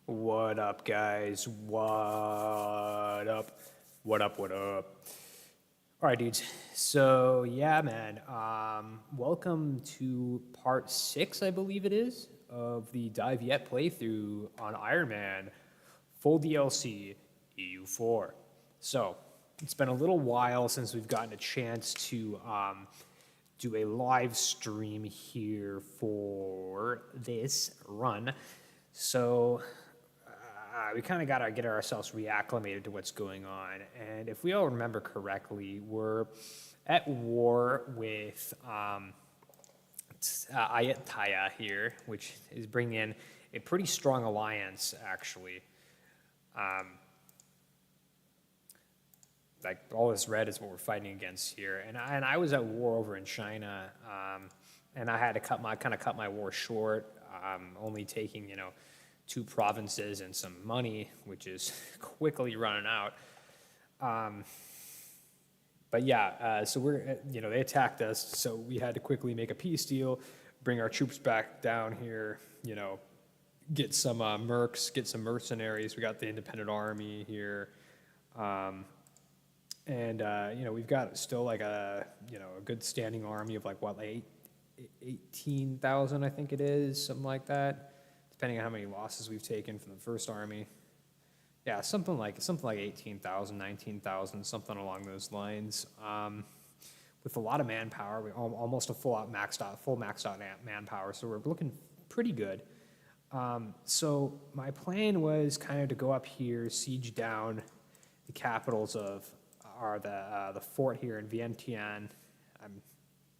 What up, guys? What up? What up? What up? All right, dudes. So, yeah, man. Welcome to part 6, I believe it is, of the Dai Viet playthrough on Iron Man, full DLC, EU4. So, it's been a little while since we've gotten a chance to do a live stream here for this run. So, we kind of got to get ourselves reacclimated to what's going on. And if we all remember correctly, we're at war with Ayatollah here, which is bringing in a pretty strong alliance, actually. Like all this red is what we're fighting against here. And I was at war over in China, and I had to cut my war short, only taking 2 provinces and some money, which is quickly running out. But yeah, so we're, they attacked us, so we had to quickly make a peace deal, bring our troops back down here, get some mercs, get some mercenaries. We got the independent army here. We've got still like a good standing army of like 18,000, I think it is, something like that, depending on how many losses we've taken from the first army. Yeah, something like 18,000, 19,000, something along those lines. With a lot of manpower, we almost a full maxed out manpower, so we're looking pretty good. So my plan was kind of to go up here, siege down the capitals of the fort here in Vientiane. I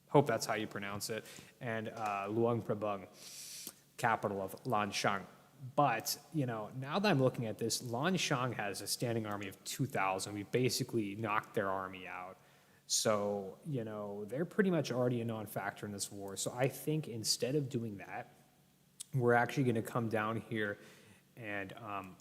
hope that's how you pronounce it, and Luang Prabang, capital of Lanshan. But, now that I'm looking at this, Lanshan has a standing army of 2,000. We basically knocked their army out. So, they're pretty much already a non-factor in this war. So I think instead of doing that, we're actually going to come down here and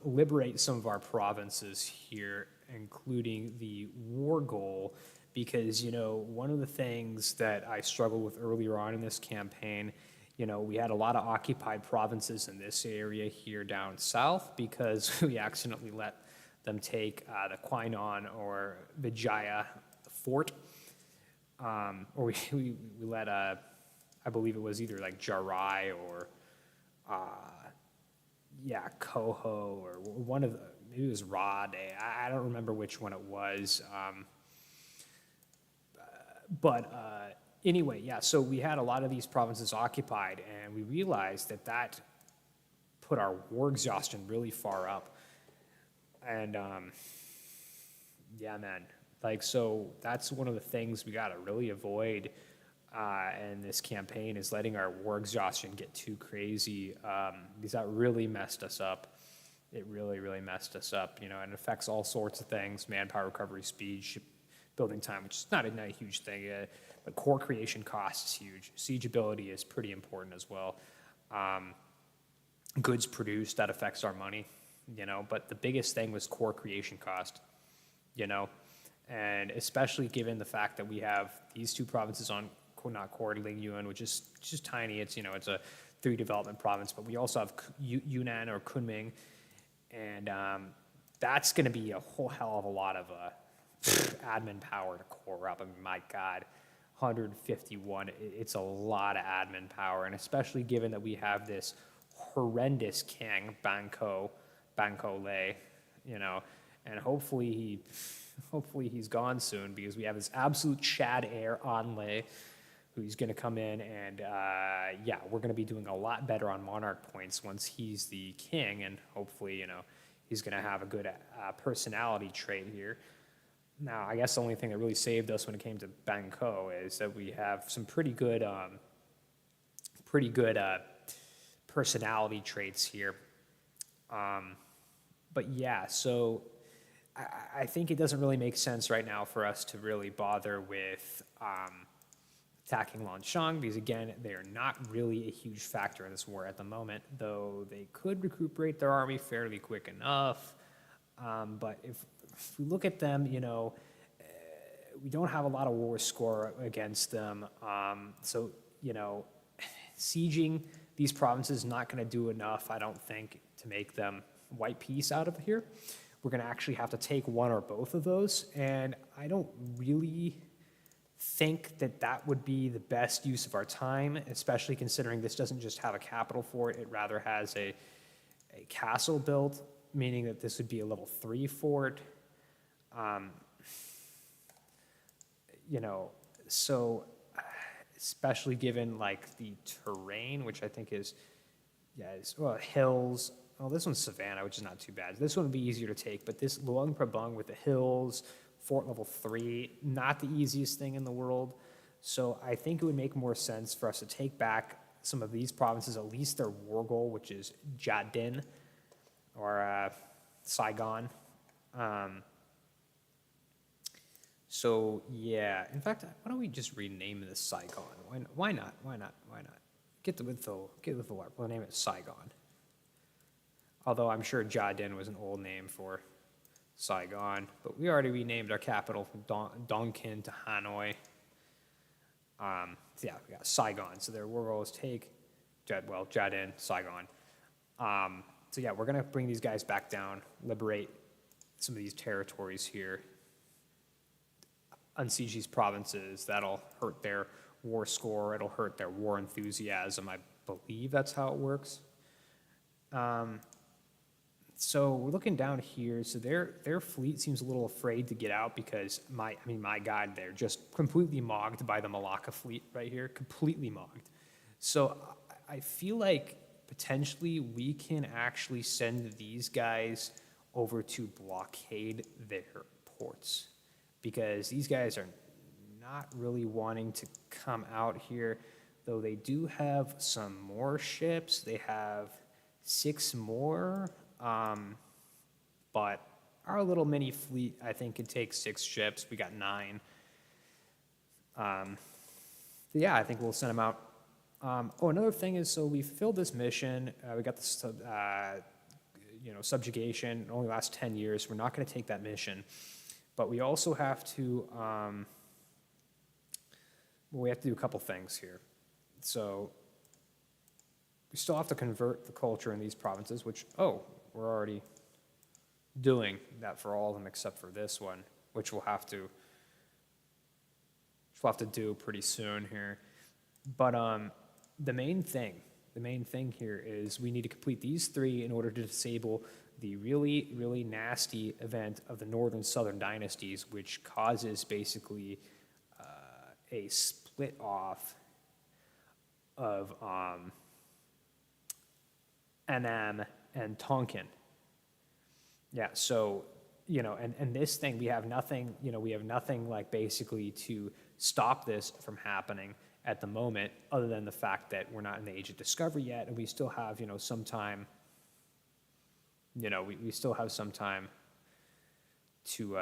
liberate some of our provinces here, including the war goal, because, one of the things that I struggled with earlier on in this campaign, we had a lot of occupied provinces in this area here down south because we accidentally let them take the Quainon or Vijaya fort, or we let, I believe it was either like Jarai or, Koho, or one of the, maybe it was Rade. I don't remember which one it was. Anyway, yeah, so we had a lot of these provinces occupied, and we realized that put our war exhaustion really far up. And, yeah, man, so that's one of the things we got to really avoid in this campaign is letting our war exhaustion get too crazy, because that really messed us up. It really, really messed us up, and it affects all sorts of things: manpower, recovery, speed, building time, which is not a huge thing, but core creation cost is huge. Siegeability is pretty important as well. Goods produced, that affects our money, but the biggest thing was core creation cost, and especially given the fact that we have these 2 provinces on not core Lingyuan, which is just tiny. It's, it's a 3 development province, but we also have Yunnan or Kunming, and that's going to be a whole hell of a lot of admin power to core up. I mean, my God, 151, it's a lot of admin power, and especially given that we have this horrendous king, Banco Lei, and hopefully he's gone soon, because we have this absolute Chad heir on Lei, who's going to come in, and we're going to be doing a lot better on monarch points once he's the king, and hopefully, he's going to have a good personality trait here. Now, I guess the only thing that really saved us when it came to Banco is that we have some pretty good personality traits here. But yeah, so I think it doesn't really make sense right now for us to really bother with attacking Lanshan, because again, they are not really a huge factor in this war at the moment, though they could recuperate their army fairly quick enough. But if we look at them, we don't have a lot of war score against them. So, sieging these provinces is not going to do enough, I don't think, to make them white piece out of here. We're going to actually have to take one or both of those, and I don't really think that that would be the best use of our time, especially considering this doesn't just have a capital fort, it rather has a castle built, meaning that this would be a level 3 fort. You know, so especially given like the terrain, which I think is, well, hills. Well, this one's Savannah, which is not too bad. This one would be easier to take, but this Luang Prabang with the hills, fort level 3, not the easiest thing in the world. So I think it would make more sense for us to take back some of these provinces, at least their war goal, which is Jadin or Saigon. So yeah, in fact, why don't we just rename this Saigon? Why not? Get with the LARP. We'll name it Saigon. Although I'm sure Jadin was an old name for Saigon, but we already renamed our capital from Tonkin to Hanoi. So yeah, we got Saigon. So their war goal is take, Jadin, Saigon. So yeah, we're gonna bring these guys back down, liberate some of these territories here, unsiege these provinces. That'll hurt their war score. It'll hurt their war enthusiasm. I believe that's how it works. So we're looking down here. So their fleet seems a little afraid to get out because my God, they're just completely mogged by the Malacca fleet right here, completely mogged. So I feel like potentially we can actually send these guys over to blockade their ports, because these guys are not really wanting to come out here, though they do have some more ships. They have 6 more, but our little mini fleet, I think, could take 6 ships. We got 9. Yeah, I think we'll send them out. Another thing is, so we filled this mission. We got this, subjugation. It only lasts 10 years. We're not going to take that mission. But we also have to, we have to do a couple things here. So we still have to convert the culture in these provinces, which, we're already doing that for all of them except for this one, which we'll have to do pretty soon here. But the main thing here is we need to complete these 3 in order to disable the really, really nasty event of the Northern Southern dynasties, which causes basically a split off of NM and Tonkin. Yeah, so, and this thing, we have nothing like basically to stop this from happening at the moment, other than the fact that we're not in the age of discovery yet, and we still have, some time, we still have some time to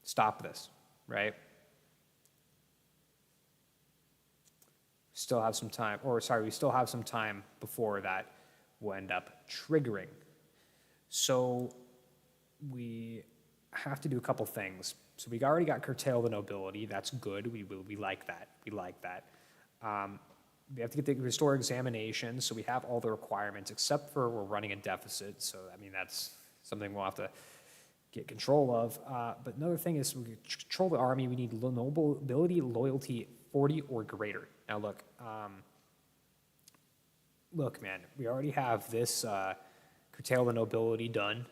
stop this, right? We still have some time before that will end up triggering. So we have to do a couple things. So we already got curtail the nobility. That's good. We like that. We have to get the restore examination. So we have all the requirements except for we're running a deficit. So that's something we'll have to get control of. But another thing is, we control the army. We need nobility loyalty 40 or greater. Now look, man. We already have this curtail the nobility done.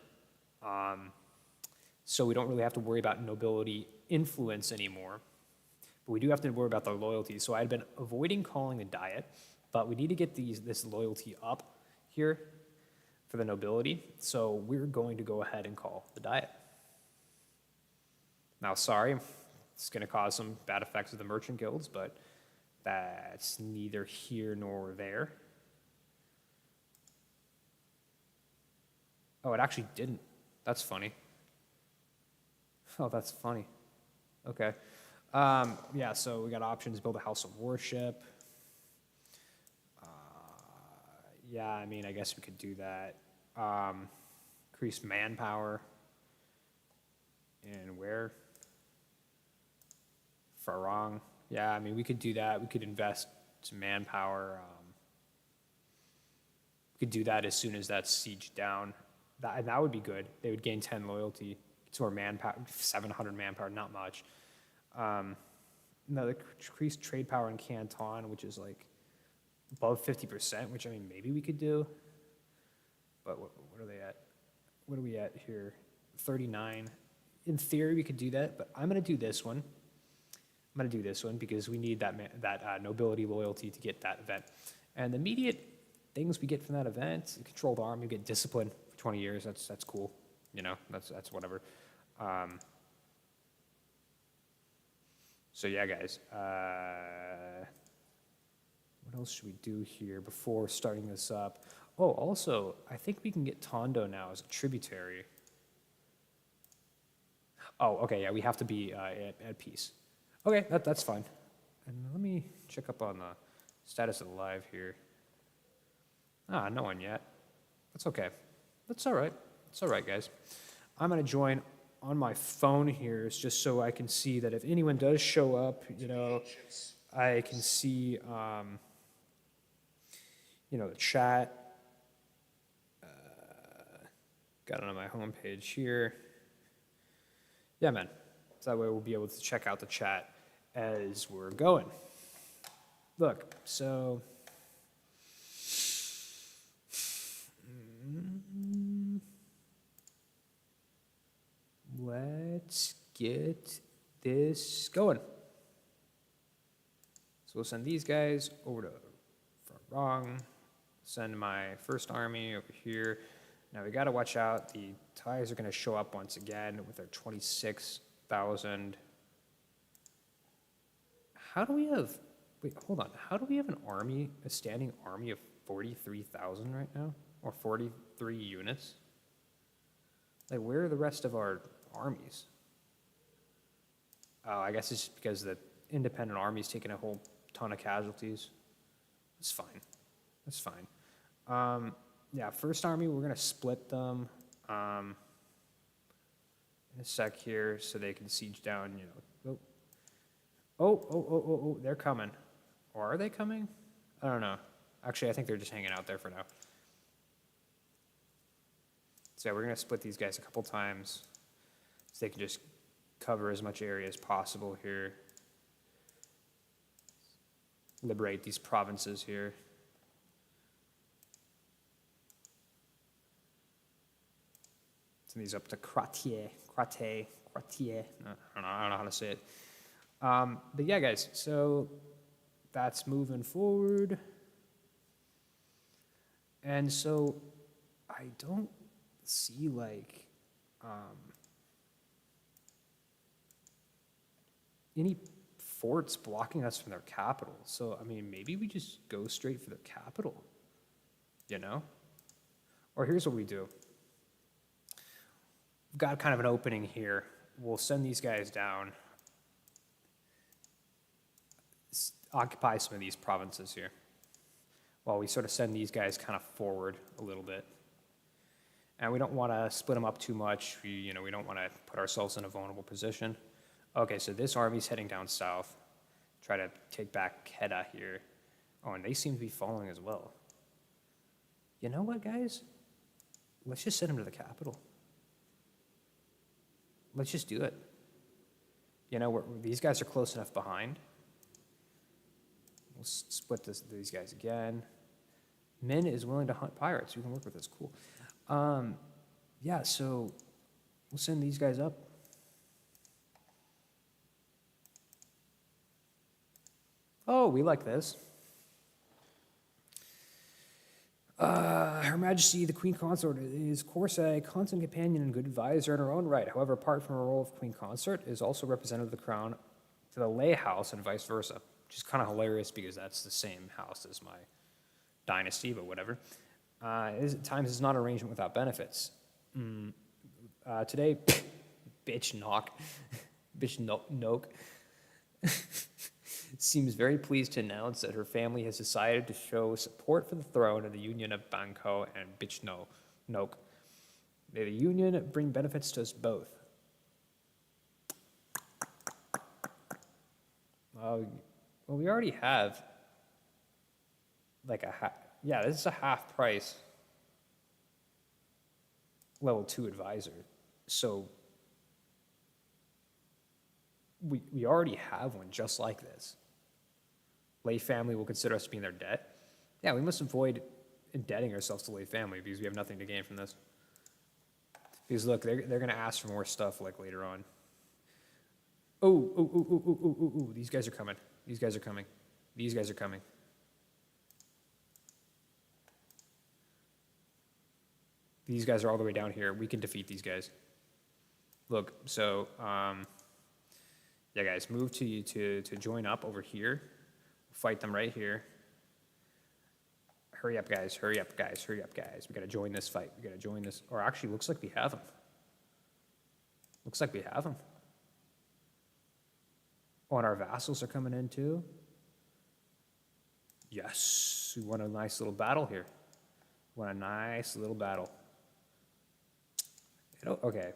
So we don't really have to worry about nobility influence anymore, but we do have to worry about the loyalty. So I'd been avoiding calling the diet, but we need to get this loyalty up here for the nobility. So we're going to go ahead and call the diet. Now, sorry, it's going to cause some bad effects of the merchant guilds, but that's neither here nor there. Oh, it actually didn't. That's funny. Oh, that's funny. Okay. Yeah, so we got options, build a house of worship. Yeah, I guess we could do that. Increase manpower. And where? Farang. Yeah, we could do that. We could invest some manpower. We could do that as soon as that's sieged down. That would be good. They would gain 10 loyalty. It's more manpower, 700 manpower, not much. Another increased trade power in Canton, which is like above 50%, which I mean, maybe we could do. But what are they at? What are we at here? 39. In theory, we could do that, but I'm going to do this one. I'm going to do this one because we need that nobility loyalty to get that event. And the immediate things we get from that event, controlled army, we get discipline for 20 years. That's cool. You know, that's whatever. So yeah, guys. What else should we do here before starting this up? Oh, also, I think we can get Tondo now as a tributary. Oh, okay, yeah, we have to be at peace. Okay, that's fine. And let me check up on the status of the live here. No one yet. That's okay. That's all right. It's all right, guys. I'm going to join on my phone here just so I can see that if anyone does show up, you know, I can see, you know, the chat. Got it on my homepage here. Yeah, man. So that way we'll be able to check out the chat as we're going. Look, so let's get this going. So we'll send these guys over to Farang. Send my first army over here. Now we got to watch out. The Thais are going to show up once again with their 26,000. How do we have? Wait, hold on. How do we have an army, a standing army of 43,000 right now, or 43 units? Like, where are the rest of our armies? Oh, I guess it's just because the independent army's taking a whole ton of casualties. That's fine. That's fine. Yeah, first army, we're going to split them in a sec here so they can siege down, you know. Oh, they're coming. Or are they coming? I don't know. Actually, I think they're just hanging out there for now. So yeah, we're going to split these guys a couple times so they can just cover as much area as possible here. Liberate these provinces here. Send these up to Cratier. I don't know how to say it. But yeah, guys, so that's moving forward. And so I don't see like any forts blocking us from their capital. So, I mean, maybe we just go straight for their capital, you know? Or here's what we do. We've got kind of an opening here. We'll send these guys down, occupy some of these provinces here, while we sort of send these guys kind of forward a little bit. And we don't want to split them up too much. We don't want to put ourselves in a vulnerable position. Okay, so this army's heading down south, try to take back Kedah here. Oh, and they seem to be following as well. You know what, guys? Let's just send them to the capital. Let's just do it. You know, these guys are close enough behind. We'll split these guys again. Min is willing to hunt pirates. We can work with this. Cool. Yeah, so we'll send these guys up. Oh, we like this. Her Majesty, the Queen Consort, is, of course, a constant companion and good advisor in her own right. However, apart from her role of Queen Consort, is also representative of the crown to the lay house and vice versa, which is kind of hilarious because that's the same house as my dynasty, but whatever. At times, it's not an arrangement without benefits. Today, bitch knock, bitch noke, seems very pleased to announce that her family has decided to show support for the throne of the Union of Bangkok and Noke. May the Union bring benefits to us both. Well, we already have like this is a half price. level 2 advisor. So we already have one just like this. Lay family will consider us to be in their debt. Yeah, we must avoid indebting ourselves to lay family because we have nothing to gain from this. Because look, they're going to ask for more stuff like later on. Oh, these guys are coming. These guys are coming. These guys are coming. These guys are all the way down here. We can defeat these guys. Look, so, yeah, guys, move to join up over here. Fight them right here. Hurry up, guys. Hurry up, guys. Hurry up, guys. We got to join this fight. We got to join this. Or actually, looks like we have them. Looks like we have them. Oh, and our vassals are coming in too. Yes, we won a nice little battle here. Won a nice little battle. Okay,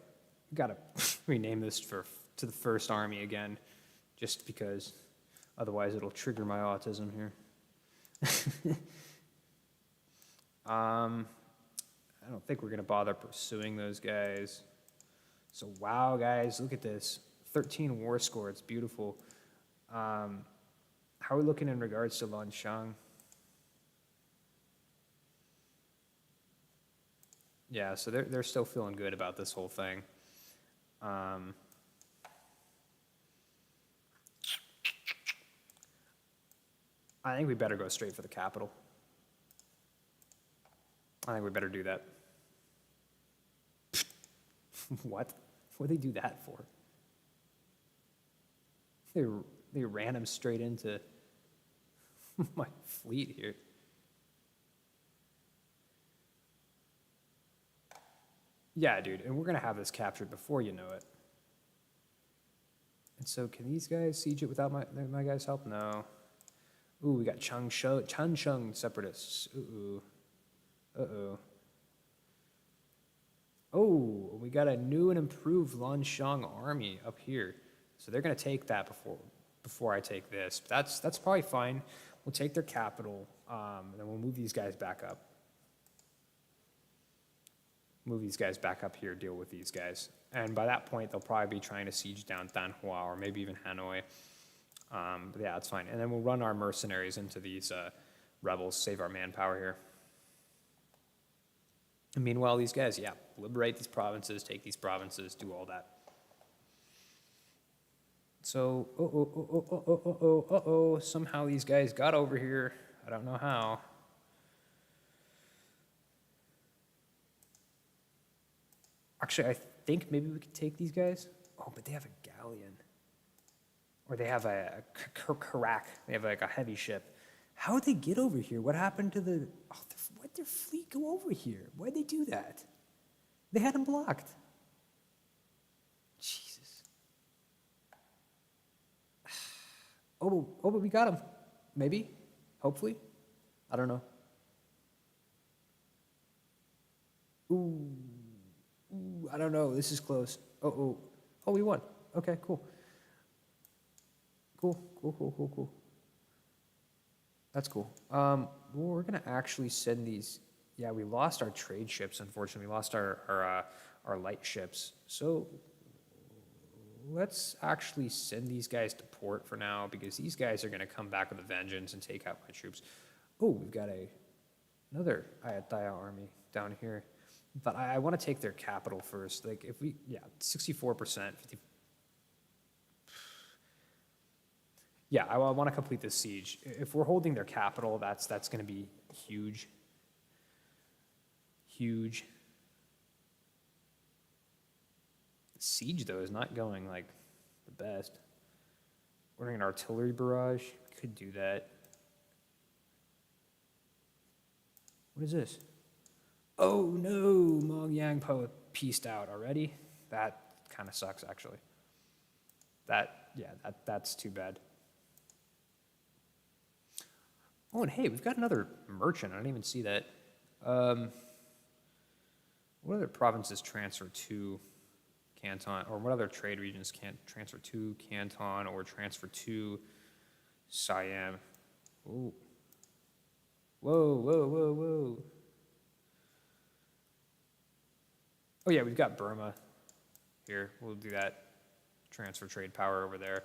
we gotta rename this to the First Army again, just because otherwise it'll trigger my autism here. I don't think we're gonna bother pursuing those guys. So wow, guys, look at this. 13 war score, it's beautiful. How are we looking in regards to Lanshang? Yeah, so they're still feeling good about this whole thing. I think we better go straight for the capital. I think we better do that. What? What did they do that for? They ran him straight into my fleet here. Yeah, dude, and we're gonna have this captured before you know it. And so, can these guys siege it without my guys' help? No. Ooh, we got Changsheng separatists. Ooh. Uh-oh. Oh, we got a new and improved Lanshang army up here. So they're going to take that before I take this. That's probably fine. We'll take their capital, and then we'll move these guys back up. Move these guys back up here, deal with these guys. And by that point, they'll probably be trying to siege down Danhua or maybe even Hanoi. But yeah, it's fine. And then we'll run our mercenaries into these rebels, save our manpower here. And meanwhile, these guys, yeah, liberate these provinces, take these provinces, do all that. So, somehow these guys got over here. I don't know how. Actually, I think maybe we could take these guys. Oh, but they have a galleon. Or they have a carack. They have like a heavy ship. How'd they get over here? What happened to the... Oh, why'd their fleet go over here? Why'd they do that? They had them blocked. Jesus. Oh, but we got them. Maybe. Hopefully. I don't know. Ooh, I don't know. This is close. Oh, we won. Okay, cool. Cool. That's cool. Well, we're gonna actually send these. Yeah, we lost our trade ships. Unfortunately, we lost our light ships. So let's actually send these guys to port for now because these guys are gonna come back with a vengeance and take out my troops. Oh, we've got another Ayatollah army down here, but I want to take their capital first. Like if we, 64%. Yeah, I want to complete this siege. If we're holding their capital, that's going to be huge. Huge. The siege, though, is not going, like, the best. Ordering an artillery barrage. Could do that. What is this? Oh, no! Mongyang Po pieced out already. That kind of sucks, actually. That's too bad. Oh, and hey, we've got another merchant. I didn't even see that. What other provinces transfer to Canton, or what other trade regions can't transfer to Canton or transfer to Siam? Ooh. Whoa. Oh yeah, we've got Burma here. We'll do that. Transfer trade power over there.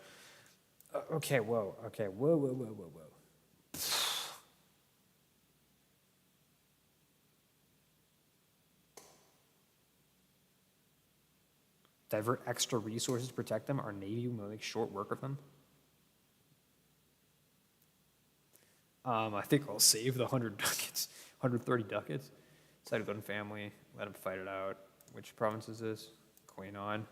Okay, whoa. Okay, whoa. Divert extra resources to protect them. Our Navy will make short work of them. I think I'll save the 100 ducats, 130 ducats. Side of one family, let them fight it out. Which province is this? Quainon.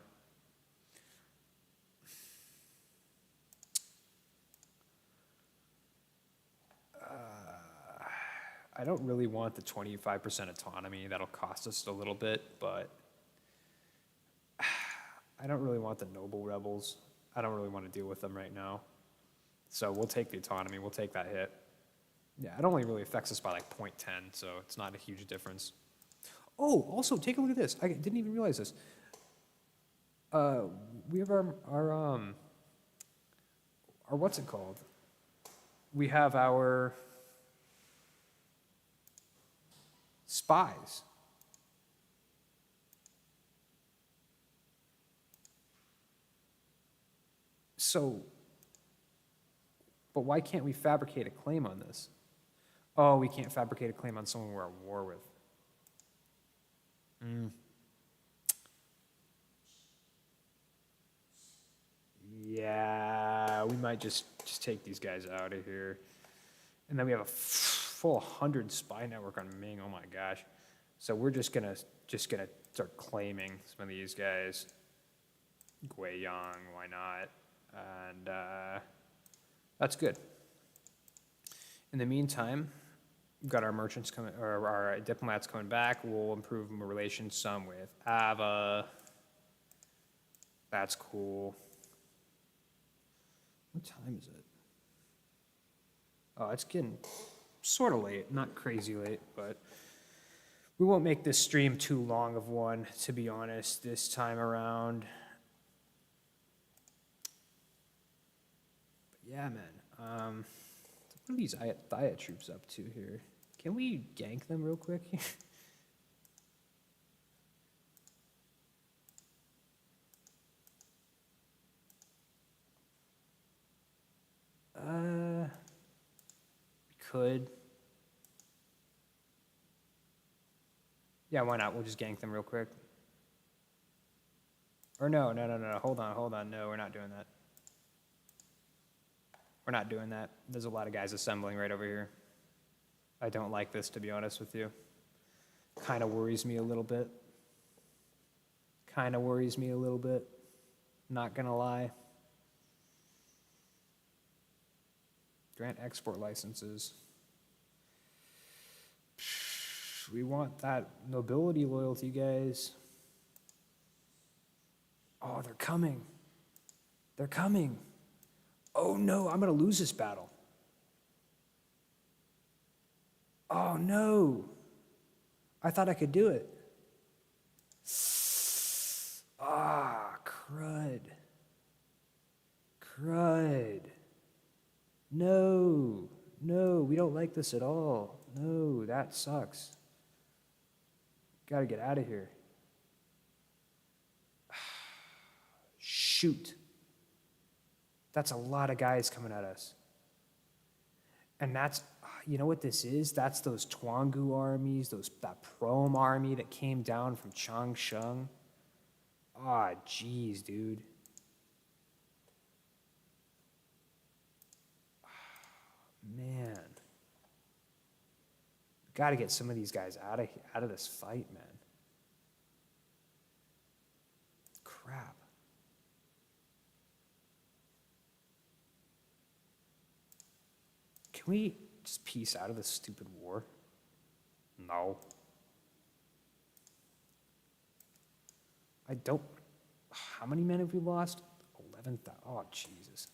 I don't really want the 25% autonomy. That'll cost us a little bit, but I don't really want the noble rebels. I don't really want to deal with them right now. So we'll take the autonomy. We'll take that hit. Yeah, it only really affects us by like 0.10, so it's not a huge difference. Oh, also, take a look at this. I didn't even realize this. We have our what's it called? We have our spies. So, but why can't we fabricate a claim on this? Oh, we can't fabricate a claim on someone we're at war with. Yeah, we might just take these guys out of here. And then we have a full 100 spy network on Ming. Oh my gosh. So we're just gonna start claiming some of these guys. Guiyang, why not? And that's good. In the meantime, we've got our merchants coming, or our diplomats coming back. We'll improve relations some with Ava. That's cool. What time is it? Oh, it's getting sort of late, not crazy late, but we won't make this stream too long of one, to be honest, this time around. But yeah, man. What are these Diet troops up to here? Can we gank them real quick? We could. Yeah, why not? We'll just gank them real quick. Or no. Hold on. No, we're not doing that. We're not doing that. There's a lot of guys assembling right over here. I don't like this, to be honest with you. Kind of worries me a little bit. Not gonna lie. Grant export licenses. We want that nobility loyalty, guys. Oh, they're coming. Oh no, I'm gonna lose this battle. Oh no. I thought I could do it. Ah, crud. No, we don't like this at all. No, that sucks. Gotta get out of here. Shoot. That's a lot of guys coming at us. And that's, you know what this is? That's those Tuangu armies, that Prom army that came down from Changsheng. Ah, jeez, dude. Man. Got to get some of these guys out of this fight, man. Crap. Can we just peace out of this stupid war? No. I don't. How many men have we lost? 11,000. Oh, Jesus.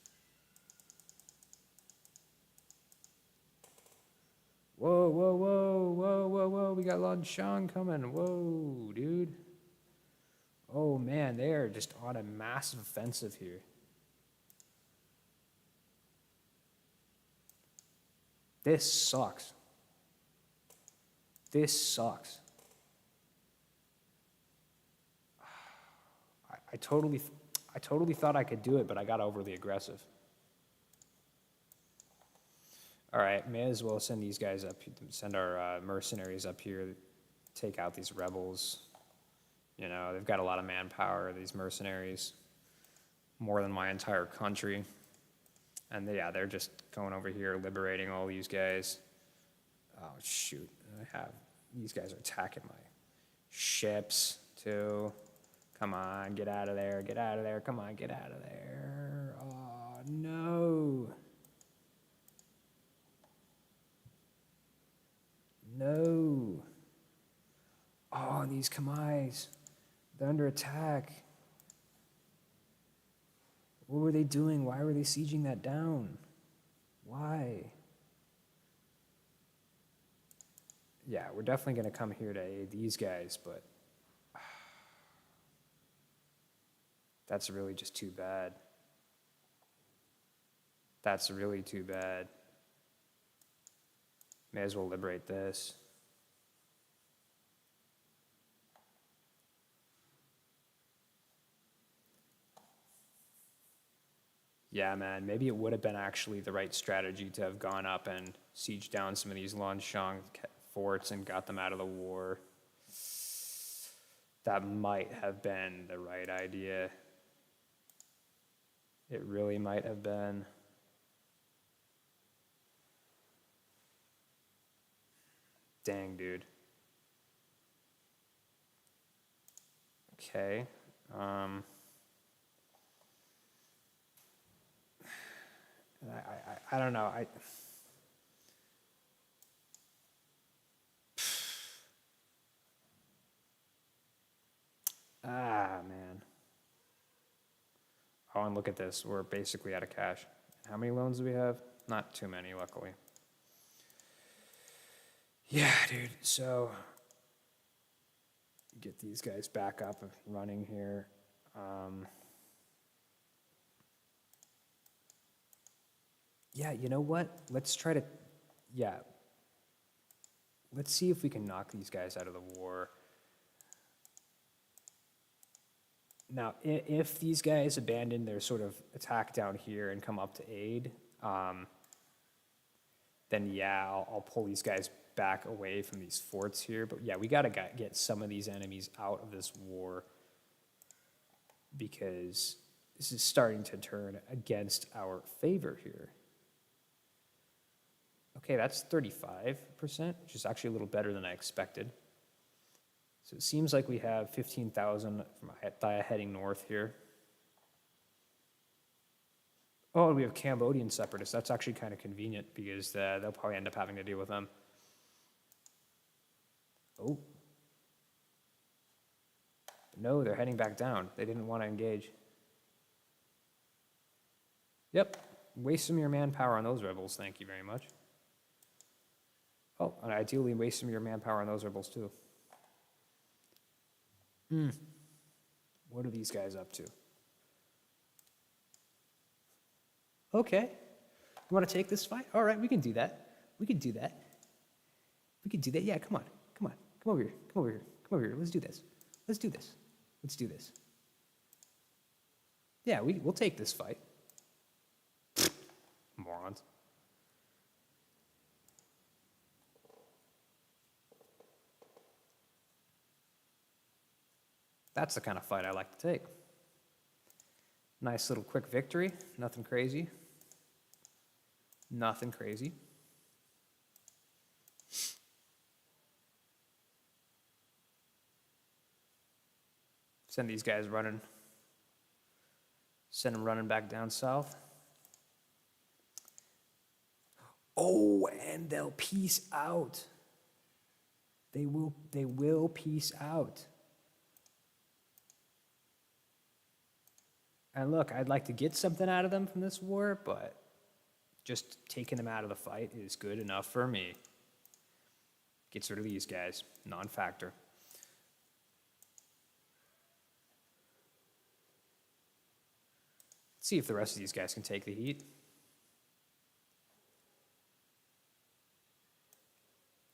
Whoa. We got Lan Shan coming. Whoa, dude. Oh, man, they are just on a massive offensive here. This sucks. I totally thought I could do it, but I got overly aggressive. All right, may as well send these guys up, send our mercenaries up here, take out these rebels. You know, they've got a lot of manpower, these mercenaries, more than my entire country. And yeah, they're just going over here, liberating all these guys. Oh, shoot, these guys are attacking my ships, too. Come on, get out of there, come on, get out of there. Oh, no. No. Oh, these Khmers, they're under attack. What were they doing? Why were they sieging that down? Why? Yeah, we're definitely going to come here to aid these guys, but that's really just too bad. That's really too bad. May as well liberate this. Yeah, man, maybe it would have been actually the right strategy to have gone up and sieged down some of these Lanshang forts and got them out of the war. That might have been the right idea. It really might have been. Dang, dude. Okay. I don't know. Man. Oh, and look at this. We're basically out of cash. How many loans do we have? Not too many, luckily. Yeah, dude. So, get these guys back up and running here. Yeah, you know what? Let's try to, yeah. Let's see if we can knock these guys out of the war. Now, if these guys abandon their sort of attack down here and come up to aid, then yeah, I'll pull these guys back away from these forts here. But yeah, we got to get some of these enemies out of this war because this is starting to turn against our favor here. Okay, that's 35%, which is actually a little better than I expected. So it seems like we have 15,000 from Dai heading north here. Oh, we have Cambodian separatists. That's actually kind of convenient because they'll probably end up having to deal with them. Oh. No, they're heading back down. They didn't want to engage. Yep. Waste some of your manpower on those rebels. Thank you very much. Oh, and ideally waste some of your manpower on those rebels too. What are these guys up to? Okay. You want to take this fight? All right, we can do that. We can do that. We can do that. Yeah, come on. Come on. Come over here. Come over here. Come over here. Let's do this. Let's do this. Let's do this. Yeah, we'll take this fight. Morons. That's the kind of fight I like to take. Nice little quick victory. Nothing crazy. Nothing crazy. Send these guys running. Send them running back down south. Oh, and they'll peace out. They will peace out. And look, I'd like to get something out of them from this war, but just taking them out of the fight is good enough for me. Gets rid of these guys, non-factor. Let's see if the rest of these guys can take the heat.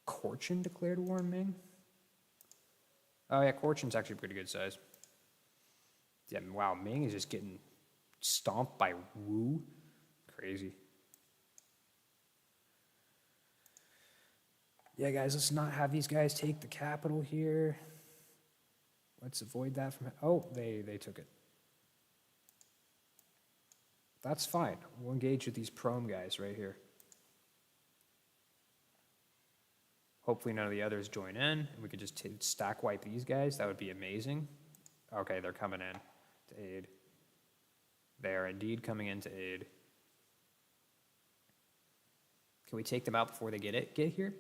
Korchin declared war on Ming? Oh yeah, Korchin's actually pretty good size. Yeah, wow, Ming is just getting stomped by Wu. Crazy. Yeah, guys, let's not have these guys take the capital here. Let's avoid that from... Oh, they took it. That's fine. We'll engage with these Prom guys right here. Hopefully none of the others join in, and we could just stack wipe these guys. That would be amazing. Okay, they're coming in to aid. They are indeed coming in to aid. Can we take them out before they get here?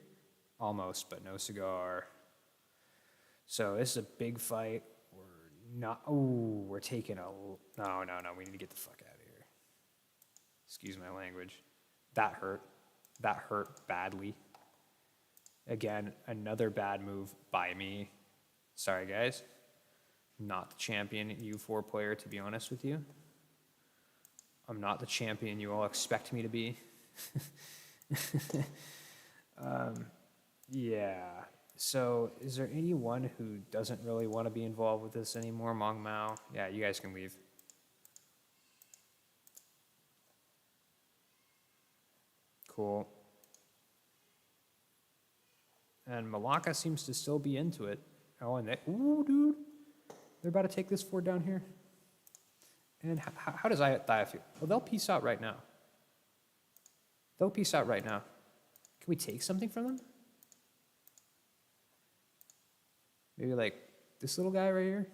Almost, but no cigar. So this is a big fight. We're not... Oh, we're taking a... No. We need to get the fuck out of here. Excuse my language. That hurt. That hurt badly. Again, another bad move by me. Sorry, guys. Not the champion EU4 player, to be honest with you. I'm not the champion you all expect me to be. Yeah. So, is there anyone who doesn't really want to be involved with this anymore? Mong Mao? Yeah, you guys can leave. Cool. And Malacca seems to still be into it. Oh, and they... Ooh, dude. They're about to take this fort down here. And how does Dai feel? Well, they'll peace out right now. They'll peace out right now. Can we take something from them? Maybe like this little guy right here?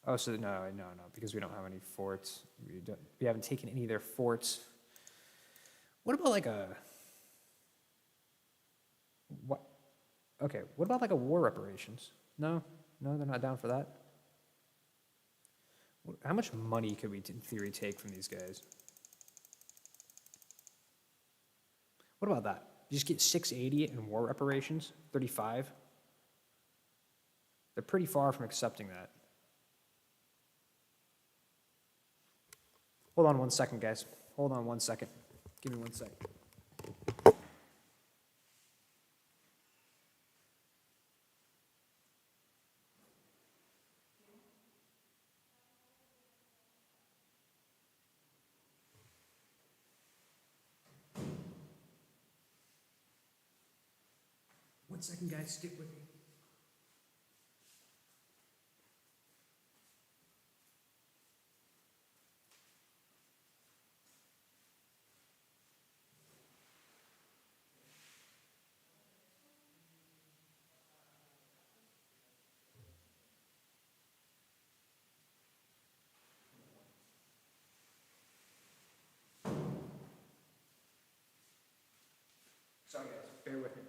Oh, so no, because we don't have any forts. We haven't taken any of their forts. What about like a... What? Okay, what about like a war reparations? No, they're not down for that. How much money could we, in theory, take from these guys? What about that? You just get 680 in war reparations? 35? They're pretty far from accepting that. Hold on 1 second, guys. Hold on 1 second. Give me 1 second. One second, guys, stick with me. Sorry, guys, bear with me.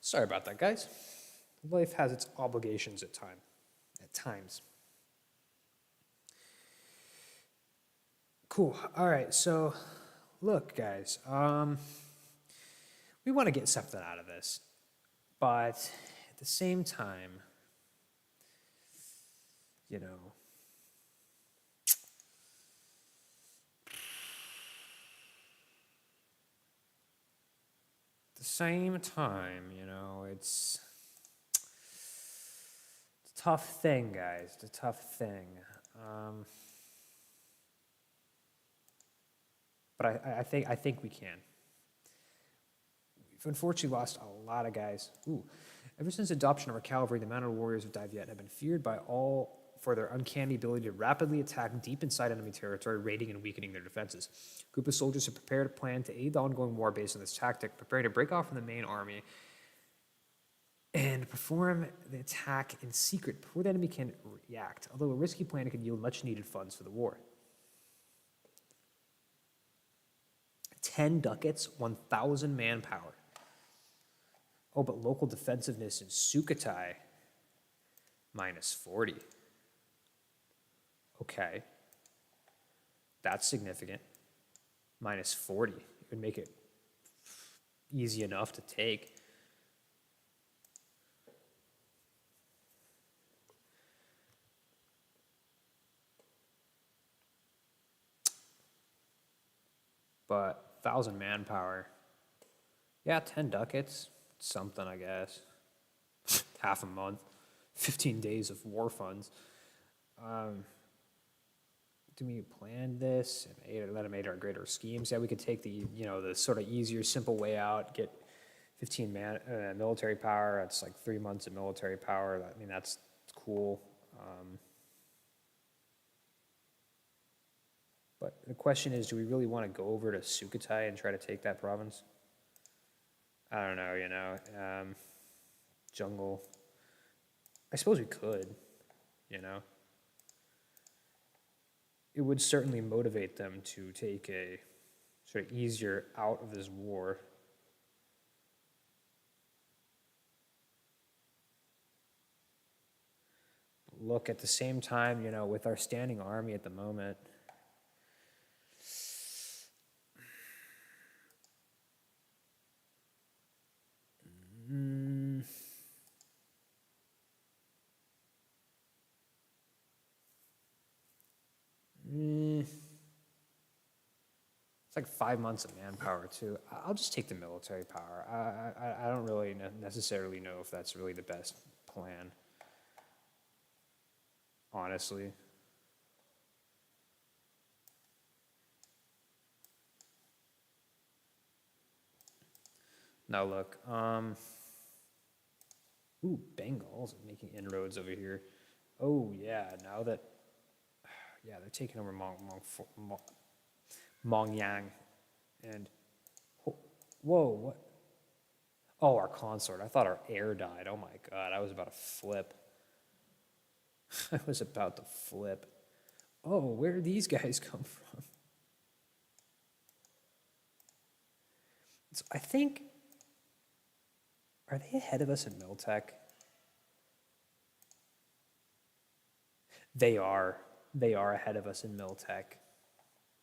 Sorry about that, guys. Life has its obligations at times. Cool. All right, so look, guys, we want to get something out of this, but at the same time, you know, same time, you know, it's a tough thing, guys. It's a tough thing. But I think we can. We've unfortunately lost a lot of guys. Ooh. Ever since adoption of our cavalry, the mounted warriors of Dai Viet have been feared by all for their uncanny ability to rapidly attack deep inside enemy territory, raiding and weakening their defenses. A group of soldiers have prepared a plan to aid the ongoing war based on this tactic, preparing to break off from the main army and perform the attack in secret before the enemy can react. Although a risky plan, it could yield much needed funds for the war. 10 ducats, 1,000 manpower. Oh, but local defensiveness in Sukhothai, -40. Okay. That's significant. -40. It would make it easy enough to take. But 1,000 manpower. Yeah, 10 ducats. Something, I guess. Half a month. 15 days of war funds. Do we plan this and let them aid our greater schemes? Yeah, we could take the the sort of easier, simple way out. Get 15 military power. That's like 3 months of military power. I mean, that's cool. But the question is, do we really want to go over to Sukhothai and try to take that province? I don't know, jungle. I suppose we could, It would certainly motivate them to take a sort of easier out of this war. Look, at the same time, with our standing army at the moment, it's like 5 months of manpower, too. I'll just take the military power. I don't really necessarily know if that's really the best plan, honestly. Now look, ooh, Bengals are making inroads over here. Oh yeah, now that, yeah, they're taking over Mongyang, and whoa, what? Oh, our consort. I thought our heir died. Oh my God, I was about to flip. I was about to flip. Oh, where did these guys come from? So I think, are they ahead of us in Miltech? They are. They are ahead of us in Miltech.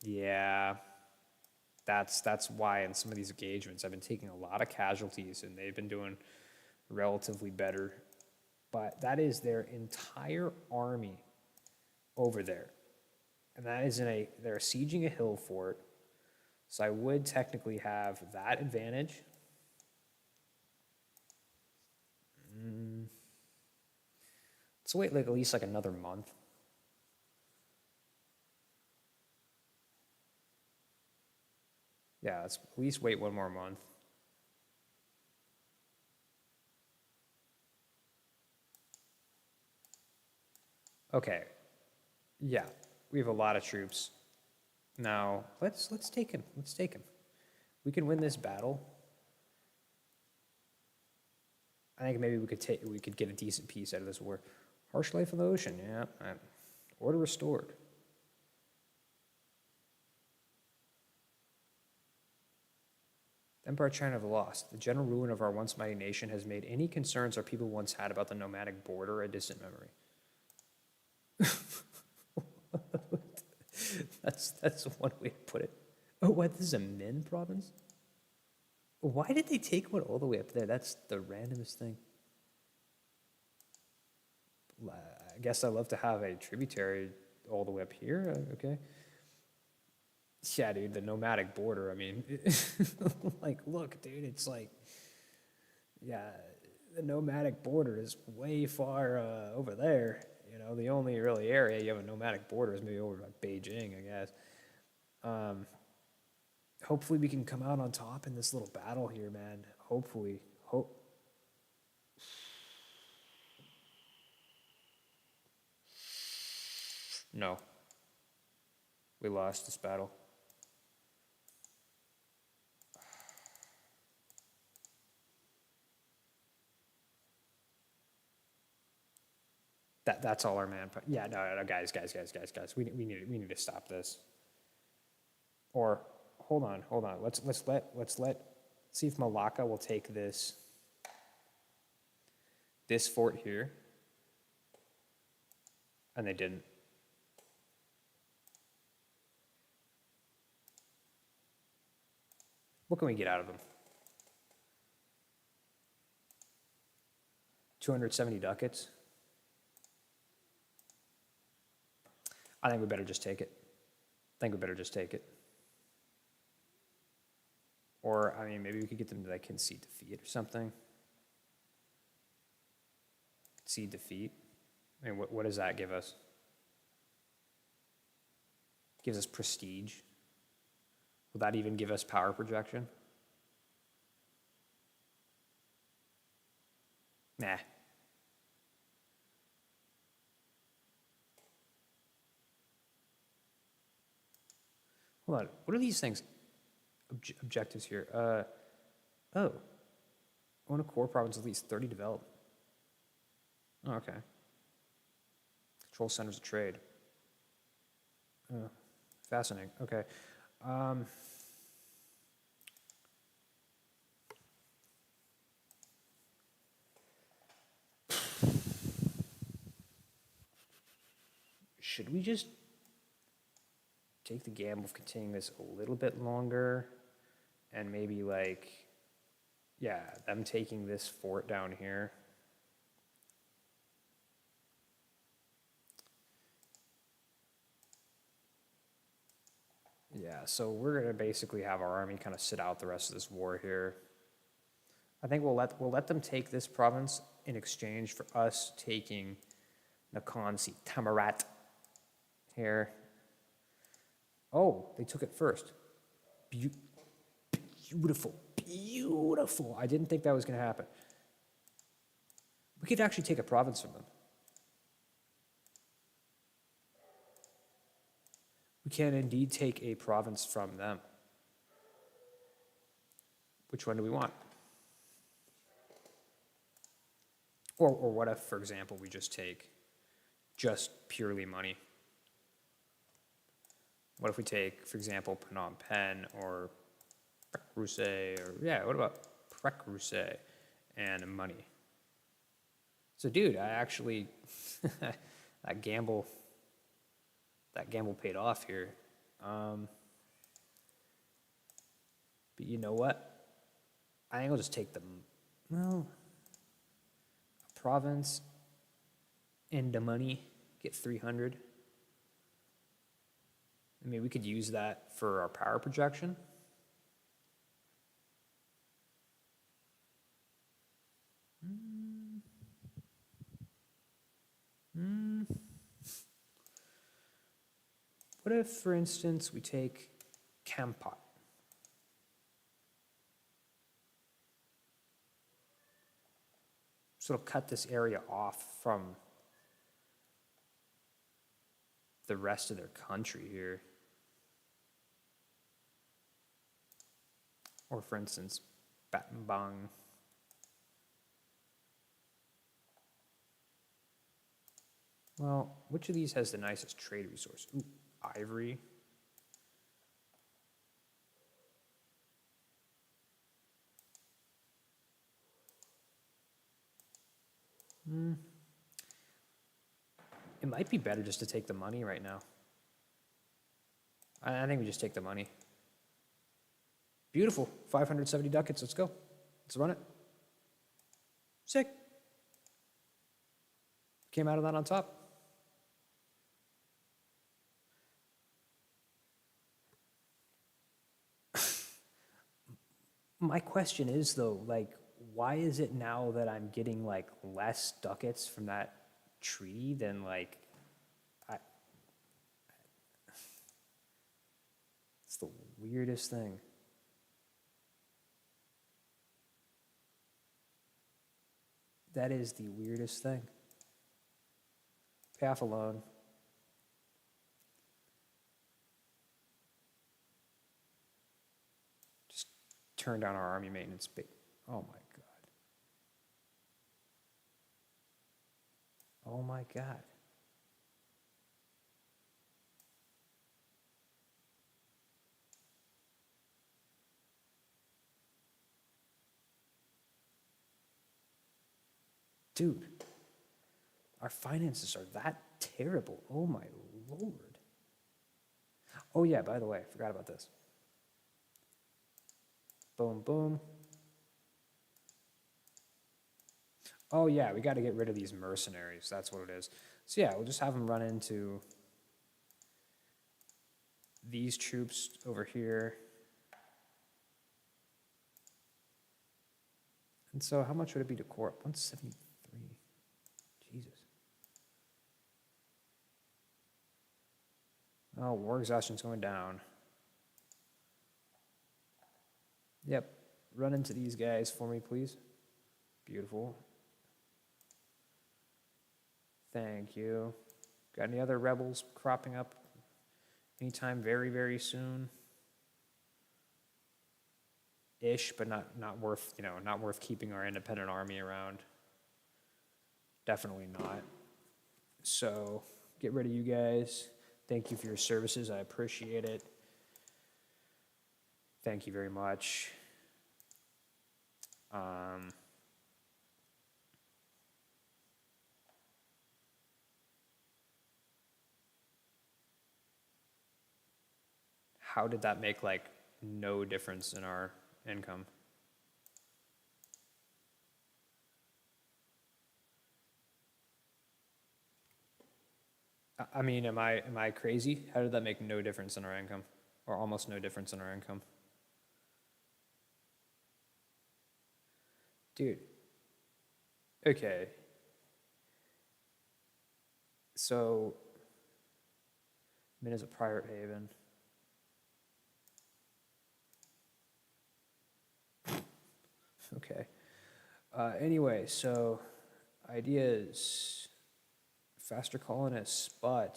Yeah. That's why in some of these engagements I've been taking a lot of casualties and they've been doing relatively better. But that is their entire army over there. And that is they're sieging a hill fort. So I would technically have that advantage. Let's wait at least another month. Yeah, let's at least wait 1 more month. Okay. Yeah, we have a lot of troops. Now, let's take him. Let's take him. We can win this battle. I think maybe we could get a decent piece out of this war. Harsh life of the ocean, yeah. Order restored. Empire China have lost. The general ruin of our once mighty nation has made any concerns our people once had about the nomadic border a distant memory. That's one way to put it. Oh, what? This is a Min province? Why did they take one all the way up there? That's the randomest thing. I guess I'd love to have a tributary all the way up here. Okay. Yeah, dude, the nomadic border. I mean, like, look, dude, it's like Yeah, the nomadic border is way far over there. You know, the only really area you have a nomadic border is maybe over like Beijing, I guess. Um, Hopefully we can come out on top in this little battle here, man. Hopefully. No, we lost this battle. That's all our manpower. Yeah, no, guys. We need to stop this. Or hold on. Let's see if Malacca will take this fort here. And they didn't. What can we get out of them? 270 ducats. I think we better just take it. Or, I mean, maybe we could get them to like concede defeat or something. Concede defeat. I mean, what does that give us? Gives us prestige. Will that even give us power projection? Nah. Hold on. What are these things? Objectives here. Oh. Own a core province at least 30 development. Oh, okay. Control centers of trade. Oh, fascinating. Okay. Should we just take the gamble of continuing this a little bit longer and maybe like, yeah, them taking this fort down here? Yeah, so we're gonna basically have our army kind of sit out the rest of this war here. I think we'll let them take this province in exchange for us taking Nakhon Tamarat here. Oh, they took it first. Beautiful. I didn't think that was going to happen. We could actually take a province from them. We can indeed take a province from them. Which one do we want? Or what if, for example, we just take just purely money? What if we take, for example, Phnom Penh or Prekrusse, or yeah, what about Prekrusse and money? So, dude, I actually that gamble paid off here. But you know what? I think I'll just take a province and the money, get 300. I mean, we could use that for our power projection. What if, for instance, we take Kampot? So it'll cut this area off from the rest of their country here. Or, for instance, Battambang. Well, which of these has the nicest trade resource? Ooh, ivory. It might be better just to take the money right now. I think we just take the money. Beautiful. 570 ducats. Let's go. Let's run it. Sick. Came out of that on top. My question is, though, like, why is it now that I'm getting like less ducats from that treaty than like I it's the weirdest thing. That is the weirdest thing. Pay off a loan. Just turn down our army maintenance. Oh my God. Oh my God. Dude, our finances are that terrible. Oh my Lord. Oh yeah, by the way, I forgot about this. Boom, boom. Oh yeah, we got to get rid of these mercenaries. That's what it is. So yeah, we'll just have them run into these troops over here. And so how much would it be to Corp? 173. Jesus. Oh, war exhaustion's going down. Yep. Run into these guys for me, please. Beautiful. Thank you. Got any other rebels cropping up anytime very, very soon? Ish, but not worth, not worth keeping our independent army around. Definitely not. So get rid of you guys. Thank you for your services. I appreciate it. Thank you very much. How did that make like no difference in our income? I mean, am I crazy? How did that make no difference in our income? Or almost no difference in our income? Dude. Okay. So, Min is a pirate haven. Okay. Anyway, so ideas. Faster colonists, but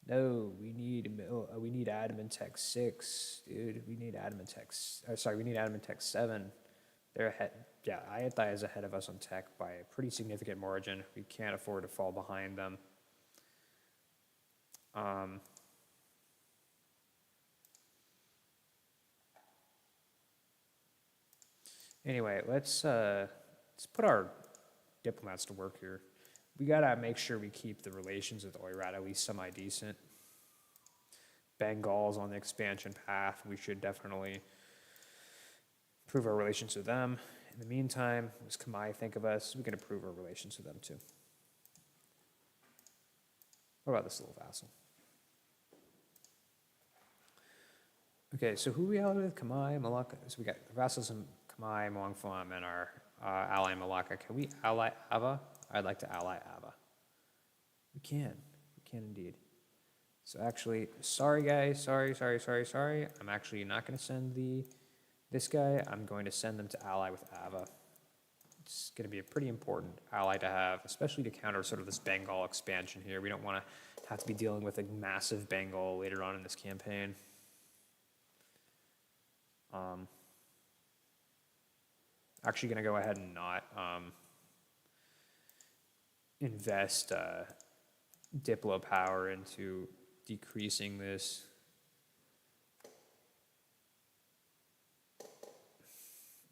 no, we need admin tech 6, dude. We need admin tech. We need admin tech 7. They're ahead. Yeah, Ayatai is ahead of us on tech by a pretty significant margin. We can't afford to fall behind them. Anyway, let's put our diplomats to work here. We gotta make sure we keep the relations with Oirat at least semi-decent. Bengal's on the expansion path. We should definitely improve our relations with them. In the meantime, as Khmer think of us, we can improve our relations with them too. What about this little vassal? Okay, so who we allied with? Khmer, Malacca. So we got vassals in Khmer, Muangfam, and our ally Malacca. Can we ally Ava? I'd like to ally Ava. We can indeed. So actually, sorry guys, sorry. I'm actually not going to send this guy. I'm going to send them to ally with Ava. It's going to be a pretty important ally to have, especially to counter sort of this Bengal expansion here. We don't want to have to be dealing with a massive Bengal later on in this campaign. Actually going to go ahead and not invest Diplo power into decreasing this.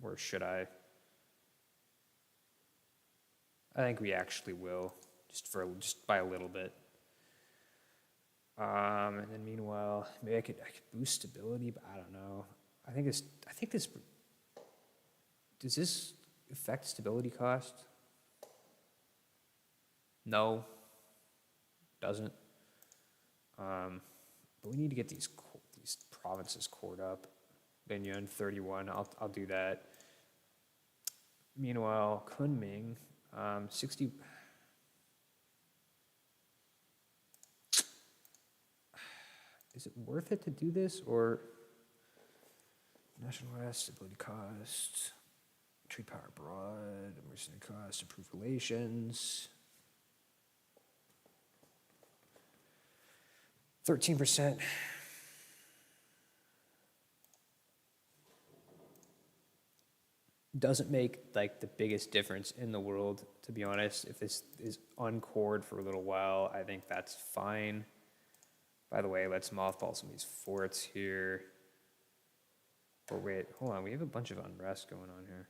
Or should I? I think we actually will, just by a little bit. And then meanwhile, maybe I could boost stability, but I don't know. I think this. Does this affect stability cost? No, doesn't. But we need to get these provinces cored up. Binyun 31. I'll do that. Meanwhile, Kunming, 60. Is it worth it to do this, or national arrest, stability cost, trade power abroad, mercenary cost, improve relations? 13%. Doesn't make like the biggest difference in the world, to be honest. If this is uncored for a little while, I think that's fine. By the way, let's mothball some of these forts here. Or wait, hold on, we have a bunch of unrest going on here.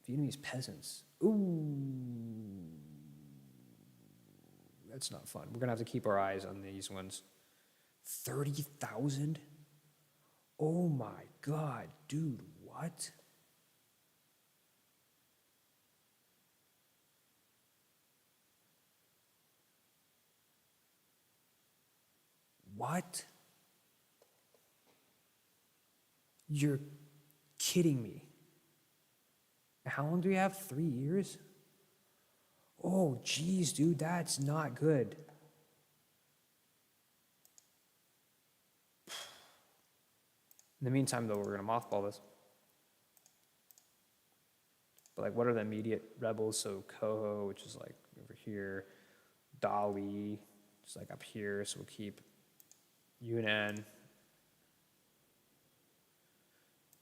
Vietnamese peasants. Ooh. That's not fun. We're gonna have to keep our eyes on these ones. 30,000? Oh my God, dude, what? What? You're kidding me. How long do we have? 3 years? Oh, geez, dude, that's not good. In the meantime, though, we're going to mothball this. But, like, what are the immediate rebels? So, Coho, which is, like, over here. Dali, which is, like, up here. So, we'll keep Yunnan.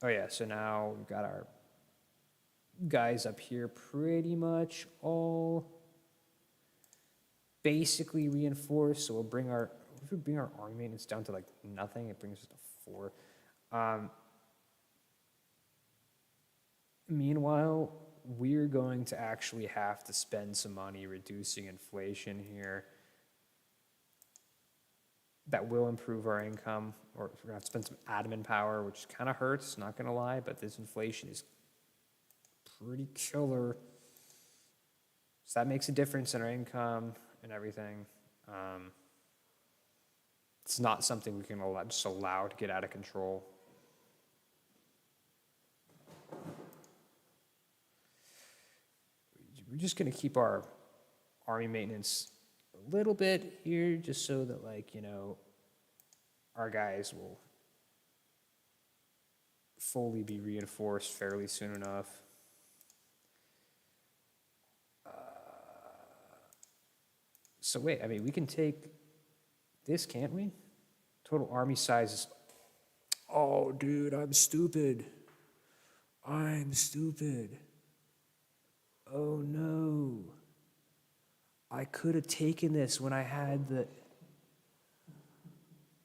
Oh, yeah, so now we've got our guys up here pretty much all basically reinforced. So, we'll bring our, if we bring our army maintenance down to, like, nothing, it brings us to 4. Meanwhile, we're going to actually have to spend some money reducing inflation here. That will improve our income, or we're gonna have to spend some admin power, which kind of hurts, not gonna lie, but this inflation is pretty killer. So that makes a difference in our income and everything. It's not something we can just allow to get out of control. We're just going to keep our army maintenance a little bit here, just so that, like, you know, our guys will fully be reinforced fairly soon enough. So wait, I mean, we can take this, can't we? Total army size is... Oh, dude, I'm stupid. I'm stupid. Oh, no. I could have taken this when I had the...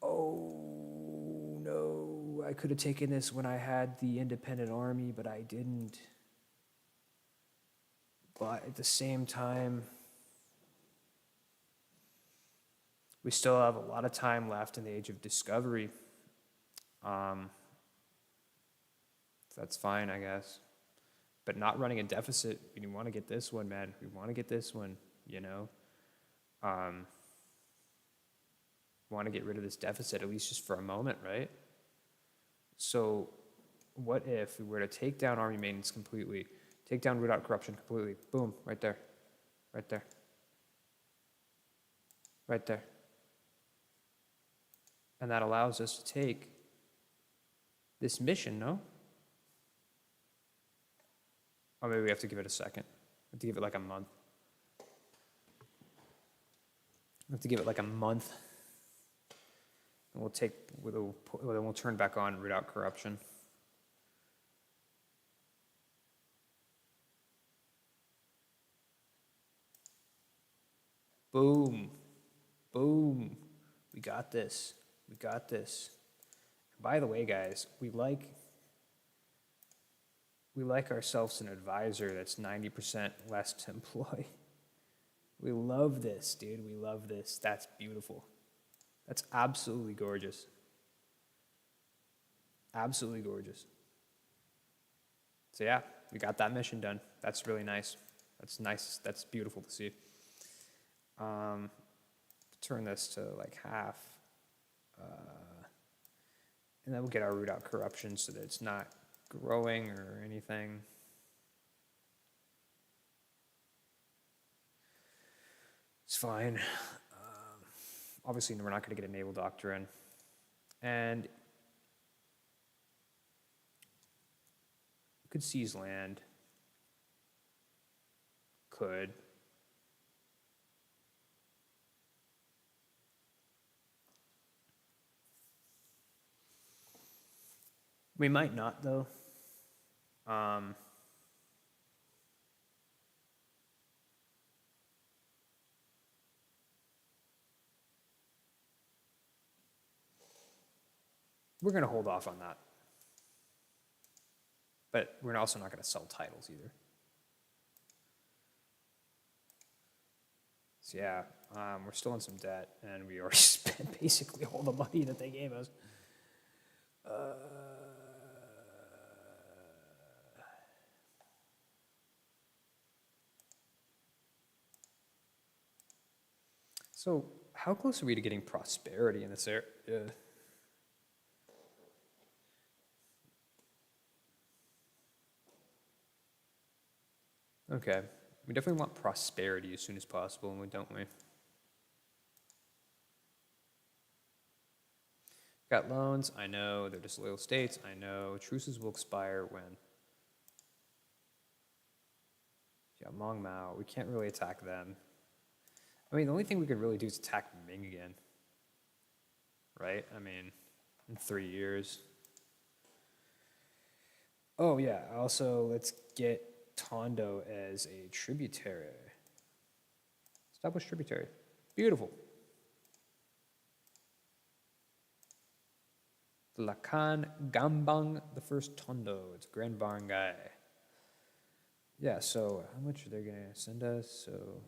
Oh, no. I could have taken this when I had the independent army, but I didn't. But at the same time, we still have a lot of time left in the Age of Discovery. That's fine, I guess. But not running a deficit, we want to get this one, man. We want to get this one, you know? Want to get rid of this deficit, at least just for a moment, right? So what if we were to take down army maintenance completely, take down root out corruption completely, boom, right there, right there, right there. And that allows us to take this mission, no? Or maybe we have to give it a second. We have to give it like a month. We have to give it like a month. And then we'll turn back on root out corruption. Boom. Boom. We got this. We got this. By the way, guys, we like ourselves an advisor that's 90% less to employ. We love this, dude. We love this. That's beautiful. That's absolutely gorgeous. Absolutely gorgeous. So yeah, we got that mission done. That's really nice. That's nice. That's beautiful to see. Turn this to like half. And then we'll get our root out corruption so that it's not growing or anything. It's fine. Obviously, we're not going to get a naval doctrine. And could seize land. Could. We might not, though. We're going to hold off on that. But we're also not going to sell titles either. So yeah, we're still in some debt, and we already spent basically all the money that they gave us. So how close are we to getting prosperity in this area? Okay, we definitely want prosperity as soon as possible, don't we? Got loans, I know. They're disloyal states, I know. Truces will expire when? Yeah, Mong Mao, we can't really attack them. I mean, the only thing we could really do is attack Ming again. Right? I mean, in 3 years. Oh yeah, also let's get Tondo as a tributary. Establish tributary. Beautiful. Lakan Gambang the first Tondo. It's a grand barangay. Yeah, so how much are they going to send us? So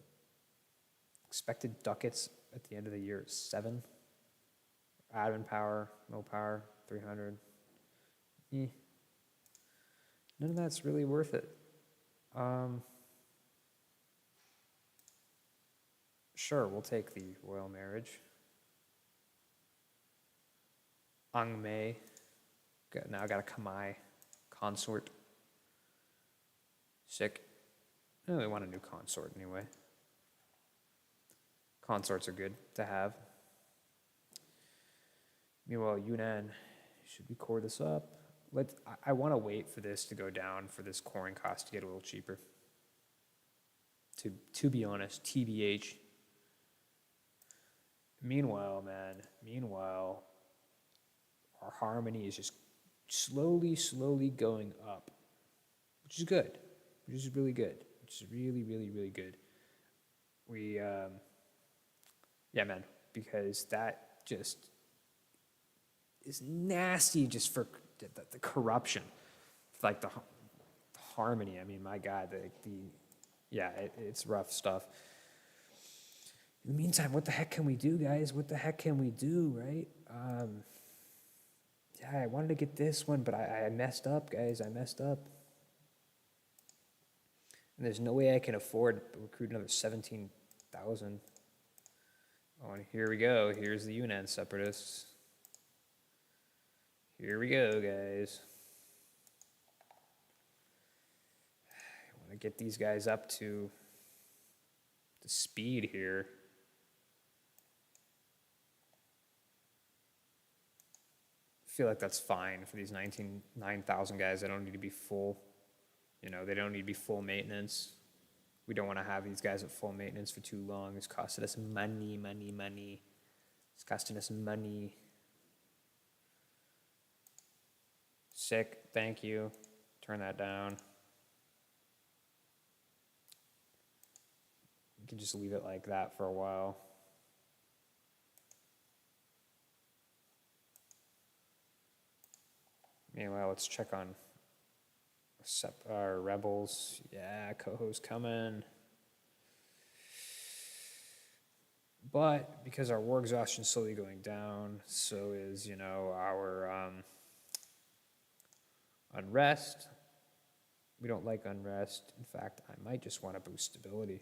expected ducats at the end of the year is 7. Admin power, no power, 300. None of that's really worth it. Sure, we'll take the royal marriage. Ang Mei. Now I got a Kamai consort. Sick. I really want a new consort anyway. Consorts are good to have. Meanwhile, Yunnan, should we core this up? I want to wait for this to go down for this coring cost to get a little cheaper. To be honest, TBH. Meanwhile, our harmony is just slowly going up, which is good, which is really good, which is really good. Yeah, man, because that just is nasty just for the corruption, like the harmony. I mean, my God, it's rough stuff. In the meantime, what the heck can we do, guys? What the heck can we do, right? Yeah, I wanted to get this one, but I messed up, guys. I messed up. And there's no way I can afford to recruit another 17,000. Oh, and here we go. Here's the Yunnan separatists. Here we go, guys. I want to get these guys up to the speed here. I feel like that's fine for these 9,000 guys. They don't need to be full. They don't need to be full maintenance. We don't want to have these guys at full maintenance for too long. It's costing us money. It's costing us money. Sick, thank you. Turn that down. You can just leave it like that for a while. Meanwhile, let's check on our rebels. Yeah, Coho's coming. But because our war exhaustion is slowly going down, so is, our unrest. We don't like unrest. In fact, I might just want to boost stability.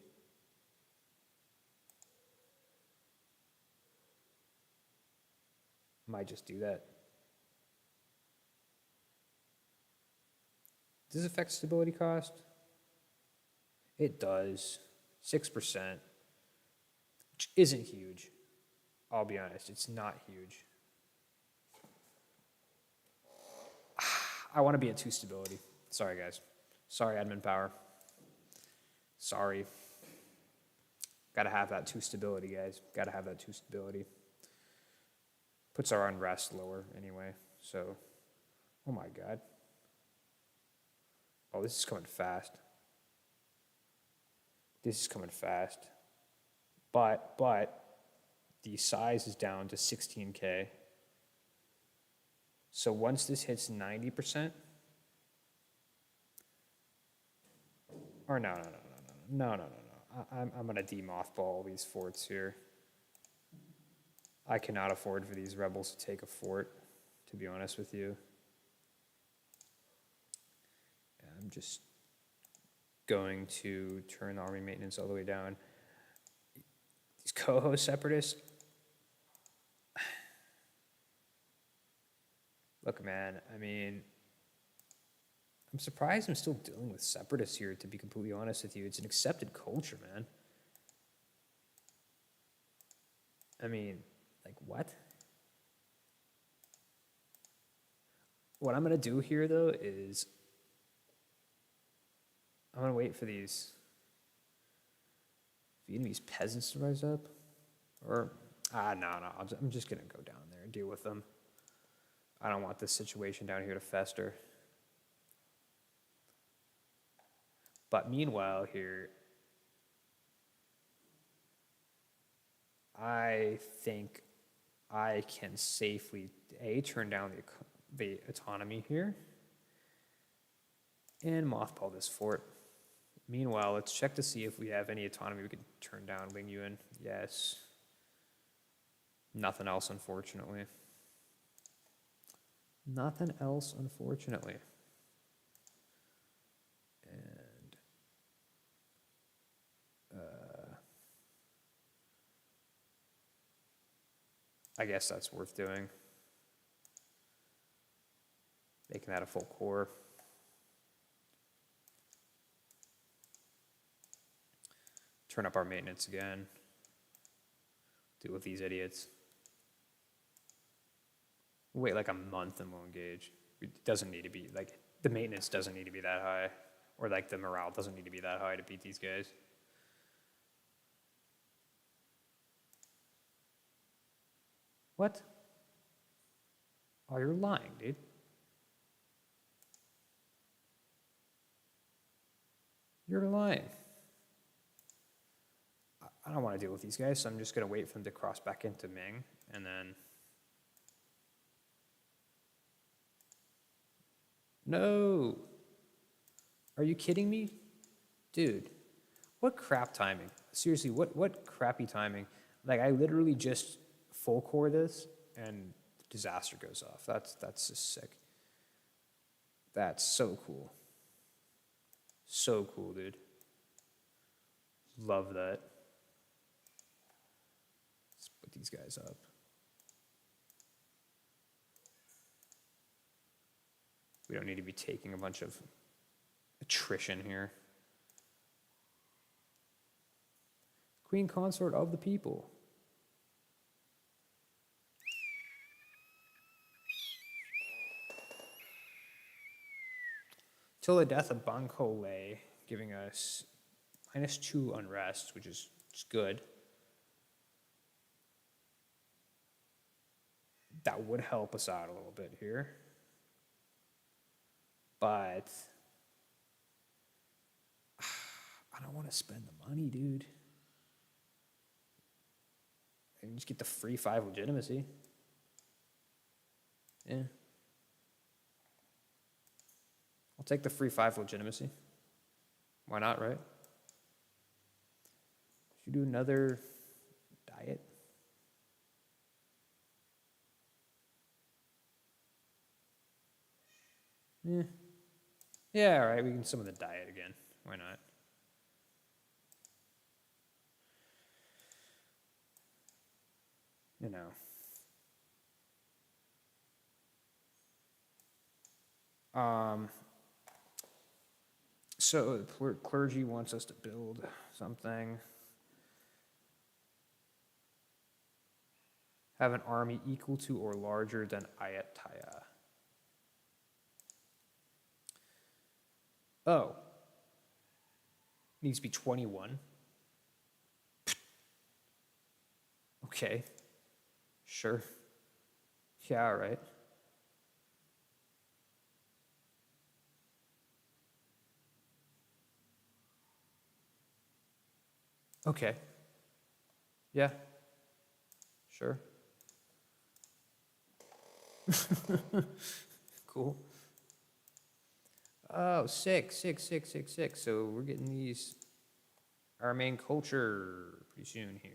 Might just do that. Does this affect stability cost? It does. 6%, which isn't huge. I'll be honest, it's not huge. I want to be at 2 stability. Sorry, guys. Sorry, admin power. Sorry. Gotta have that 2 stability, guys. Gotta have that 2 stability. Puts our unrest lower anyway, so. Oh my god. Oh, this is coming fast. This is coming fast. But the size is down to 16K. So once this hits 90%, or no. I'm gonna demothball all these forts here. I cannot afford for these rebels to take a fort, to be honest with you. I'm just going to turn the army maintenance all the way down. These coho separatists. Look, man, I mean, I'm surprised I'm still dealing with separatists here, to be completely honest with you. It's an accepted culture, man. I mean, like, what? What I'm going to do here, though, is I'm going to wait for these Vietnamese peasants to rise up. Or, no, I'm just going to go down there and deal with them. I don't want this situation down here to fester. But meanwhile here, I think I can safely, turn down the autonomy here and mothball this fort. Meanwhile, let's check to see if we have any autonomy we can turn down Wing Yuan. Yes. Nothing else, unfortunately. Nothing else, unfortunately. And I guess that's worth doing. Making that a full core. Turn up our maintenance again. Deal with these idiots. Wait like a month and we'll engage. It doesn't need to be, like, the maintenance doesn't need to be that high. Or, like, the morale doesn't need to be that high to beat these guys. What? Oh, you're lying, dude. You're lying. I don't want to deal with these guys, so I'm just going to wait for them to cross back into Ming, and then... No! Are you kidding me? Dude, what crap timing. Seriously, what crappy timing. Like, I literally just full core this, and disaster goes off. That's just sick. That's so cool. So cool, dude. Love that. Let's put these guys up. We don't need to be taking a bunch of attrition here. Queen consort of the people. Till the death of Banko Lei, giving us -2 unrest, which is good. That would help us out a little bit here. But I don't want to spend the money, dude. I can just get the free 5 legitimacy. Yeah. I'll take the free 5 legitimacy. Why not, right? Should we do another diet? Yeah. Yeah, all right, we can summon the diet again. Why not? You know. So the clergy wants us to build something. Have an army equal to or larger than Ayatollah. Oh. Needs to be 21. Okay. Sure. Yeah, all right. Okay. Yeah. Sure. Cool. Oh, six. So we're getting these, our main culture pretty soon here.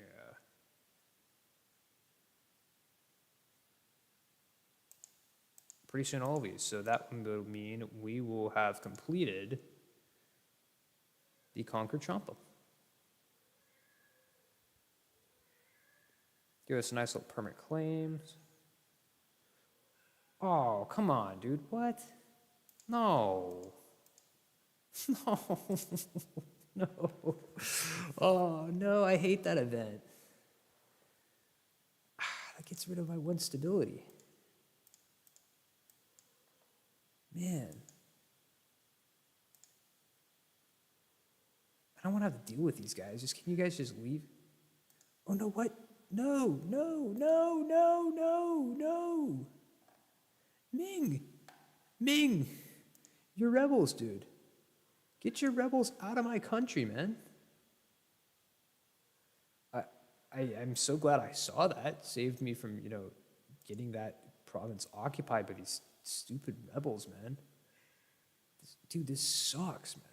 Pretty soon all of these. So that will mean we will have completed the Conquer Champa. Give us a nice little permanent claims. Oh, come on, dude. What? No. No. No. Oh, no, I hate that event. That gets rid of my one stability. Man. I don't want to have to deal with these guys. Can you guys just leave? Oh, no, what? No. Ming. You're rebels, dude. Get your rebels out of my country, man. I'm so glad I saw that. Saved me from, getting that province occupied by these stupid rebels, man. Dude, this sucks, man.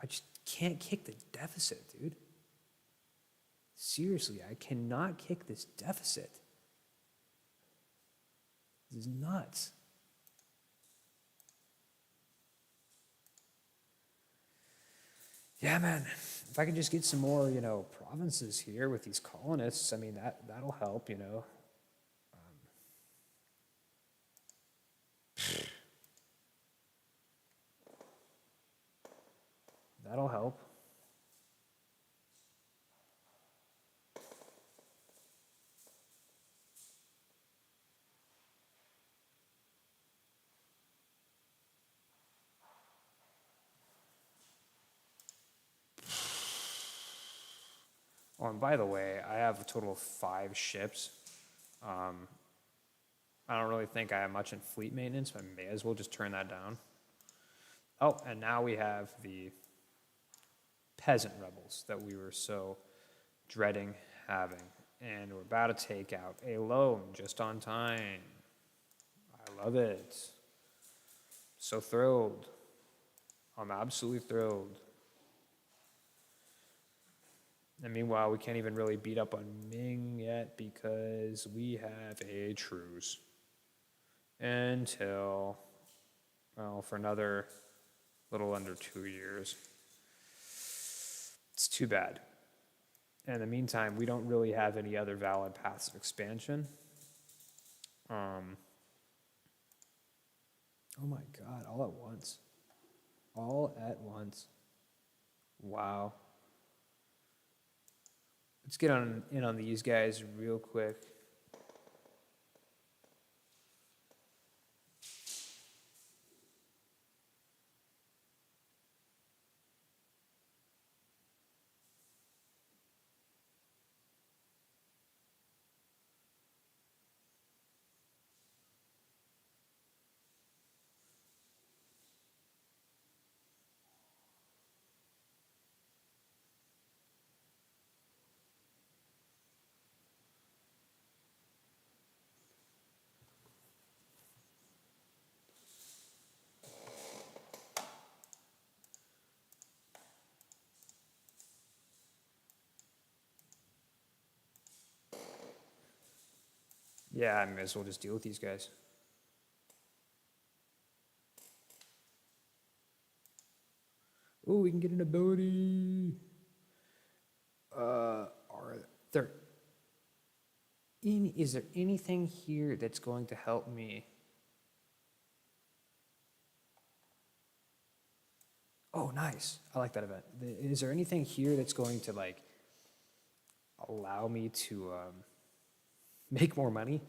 I just can't kick the deficit, dude. Seriously, I cannot kick this deficit. This is nuts. Yeah, man. If I could just get some more, provinces here with these colonists, I mean, that'll help, That'll help. Oh, and by the way, I have a total of 5 ships. I don't really think I have much in fleet maintenance, but I may as well just turn that down. Oh, and now we have the peasant rebels that we were so dreading having. And we're about to take out a loan just on time. I love it. So thrilled. I'm absolutely thrilled. And meanwhile, we can't even really beat up on Ming yet because we have a truce. Until, well, for another little under 2 years. It's too bad. And in the meantime, we don't really have any other valid paths of expansion. Oh my God, all at once. All at once. Wow. Let's get in on these guys real quick. Yeah, I may as well just deal with these guys. Oh, we can get an ability. Is there anything here that's going to help me? Oh, nice. I like that event. Is there anything here that's going to like allow me to make more money?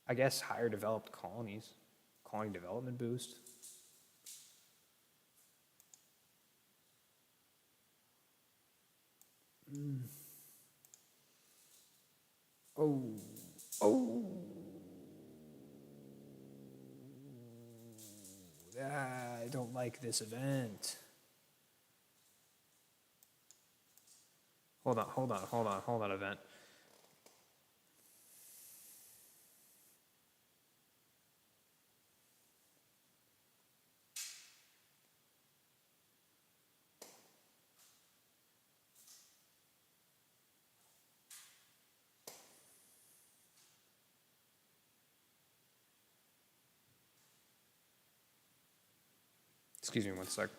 I guess higher developed colonies, colony development boost. Oh, oh. I don't like this event. Hold on, event. Excuse me one sec.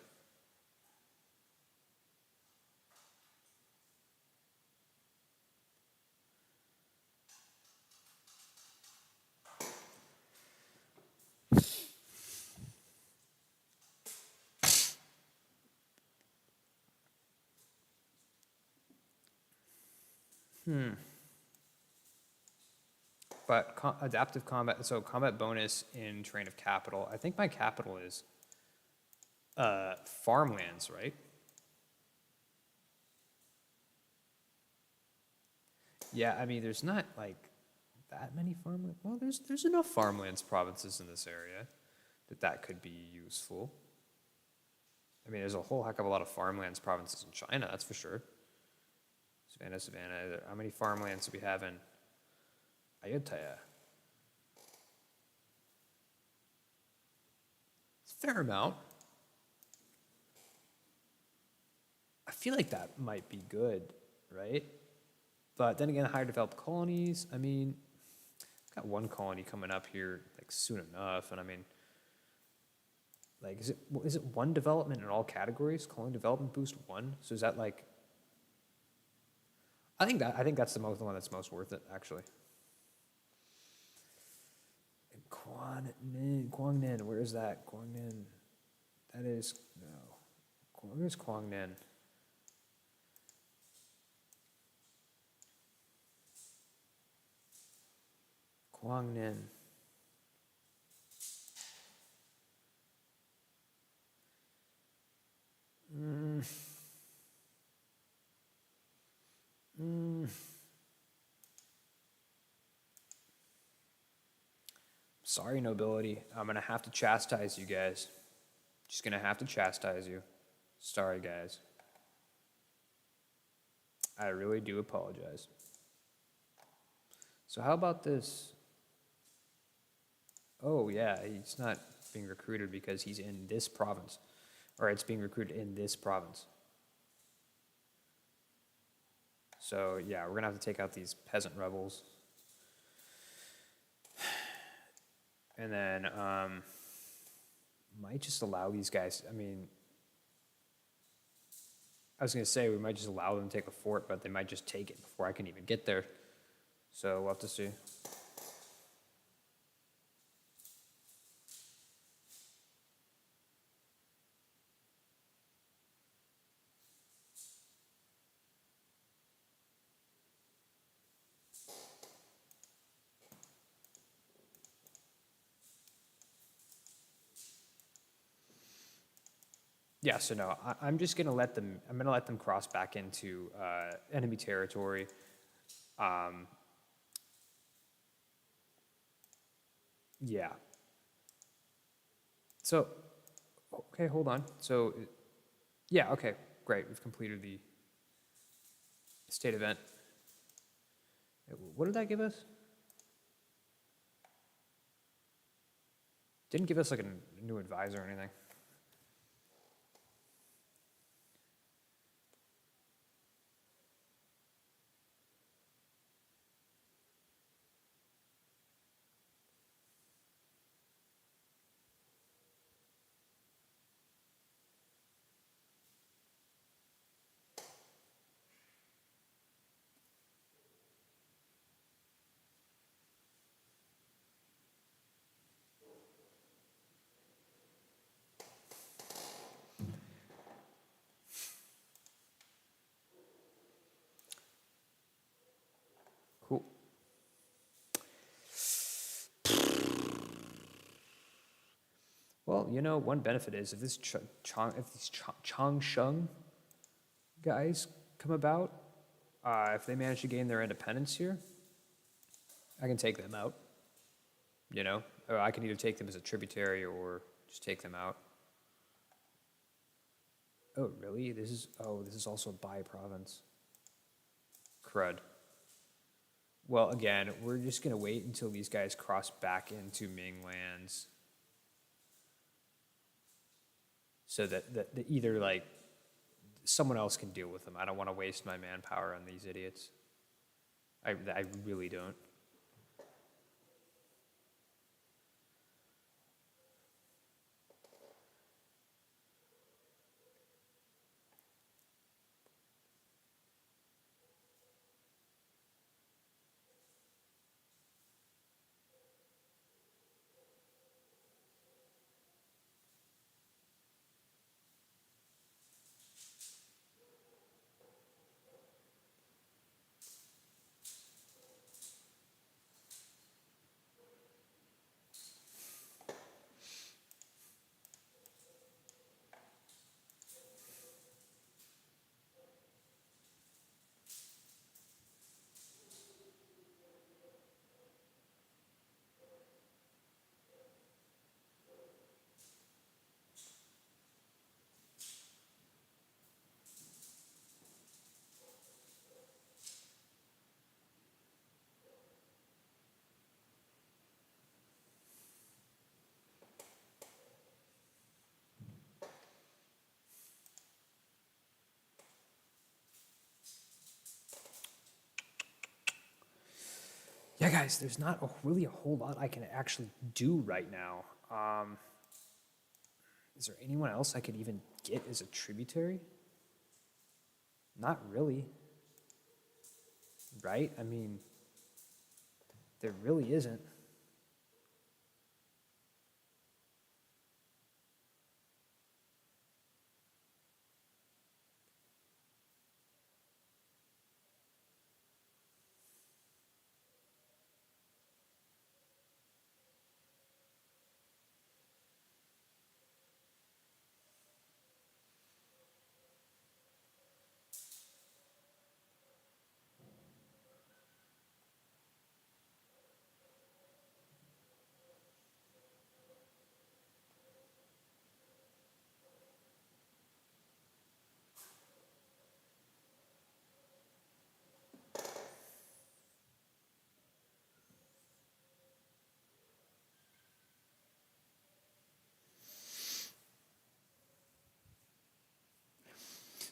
But adaptive combat, so combat bonus in Terrain of Capital. I think my capital is farmlands, right? Yeah, I mean, there's not like that many farmlands. Well, there's enough farmlands provinces in this area that could be useful. I mean, there's a whole heck of a lot of farmlands provinces in China, that's for sure. Savannah. How many farmlands do we have in Ayutthaya? It's a fair amount. I feel like that might be good, right? But then again, higher developed colonies, I mean, I've got one colony coming up here like soon enough, and I mean, like, is it one development in all categories? Colony development boost 1? So is that like, I think that's the one that's most worth it, actually. And Guangnan, where is that? Guangnan, that is, no. Where's Guangnan? Guangnan. Sorry, nobility. I'm gonna have to chastise you guys. Just gonna have to chastise you. Sorry, guys. I really do apologize. So how about this? Oh yeah, he's not being recruited because he's in this province. Or it's being recruited in this province. So yeah, we're gonna have to take out these peasant rebels. And then might just allow these guys, I mean, I was gonna say we might just allow them to take a fort, but they might just take it before I can even get there. So we'll have to see. Yeah, so no, I'm just gonna let them. I'm gonna let them cross back into enemy territory. Yeah. So, okay, hold on. So, yeah, okay, great. We've completed the state event. What did that give us? Didn't give us like a new advisor or anything. Well, you know, one benefit is if these Changsheng guys come about, if they manage to gain their independence here, I can take them out. You know, or I can either take them as a tributary or just take them out. Oh, really? This is also a Bai province. Crud. Well, again, we're just gonna wait until these guys cross back into Ming lands, so that either like someone else can deal with them. I don't want to waste my manpower on these idiots. I really don't. Yeah, guys, there's not really a whole lot I can actually do right now. Is there anyone else I could even get as a tributary? Not really. Right? I mean, there really isn't.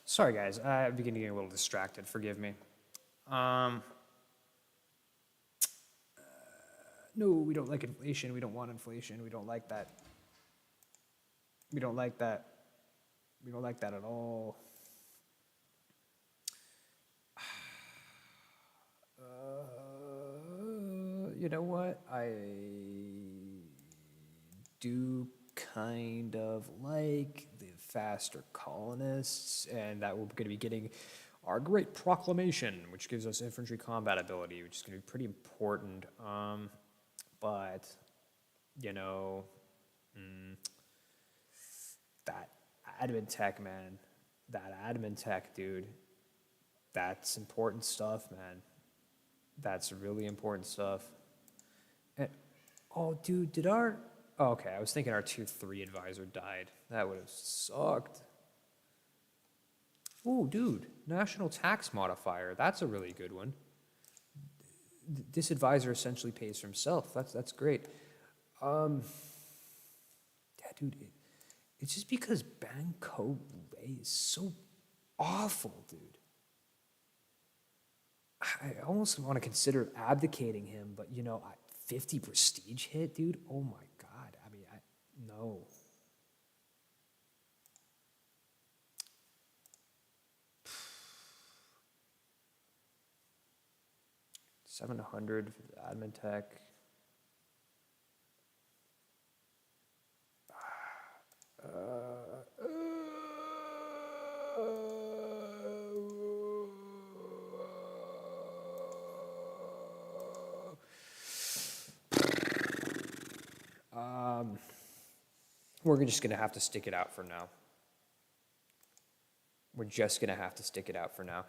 Sorry, guys, I'm beginning to get a little distracted. Forgive me. Um, no, we don't like inflation. We don't want inflation. We don't like that. We don't like that. We don't like that at all. You know what? I do kind of like the faster colonists, and that we're going to be getting our great proclamation, which gives us infantry combat ability, which is going to be pretty important. But, you know, that admin tech, man, that admin tech, dude, that's important stuff, man. That's really important stuff. And, oh, dude, did our... Oh, okay, I was thinking our 2-3 advisor died. That would have sucked. Oh, dude, national tax modifier. That's a really good one. This advisor essentially pays for himself. That's great. Yeah, dude, it's just because Banco is so awful, dude. I almost want to consider abdicating him, but you know, 50 prestige hit, dude. Oh my god. I mean, no. $700 for the admin tech. we're just going to have to stick it out for now. We're just going to have to stick it out for now.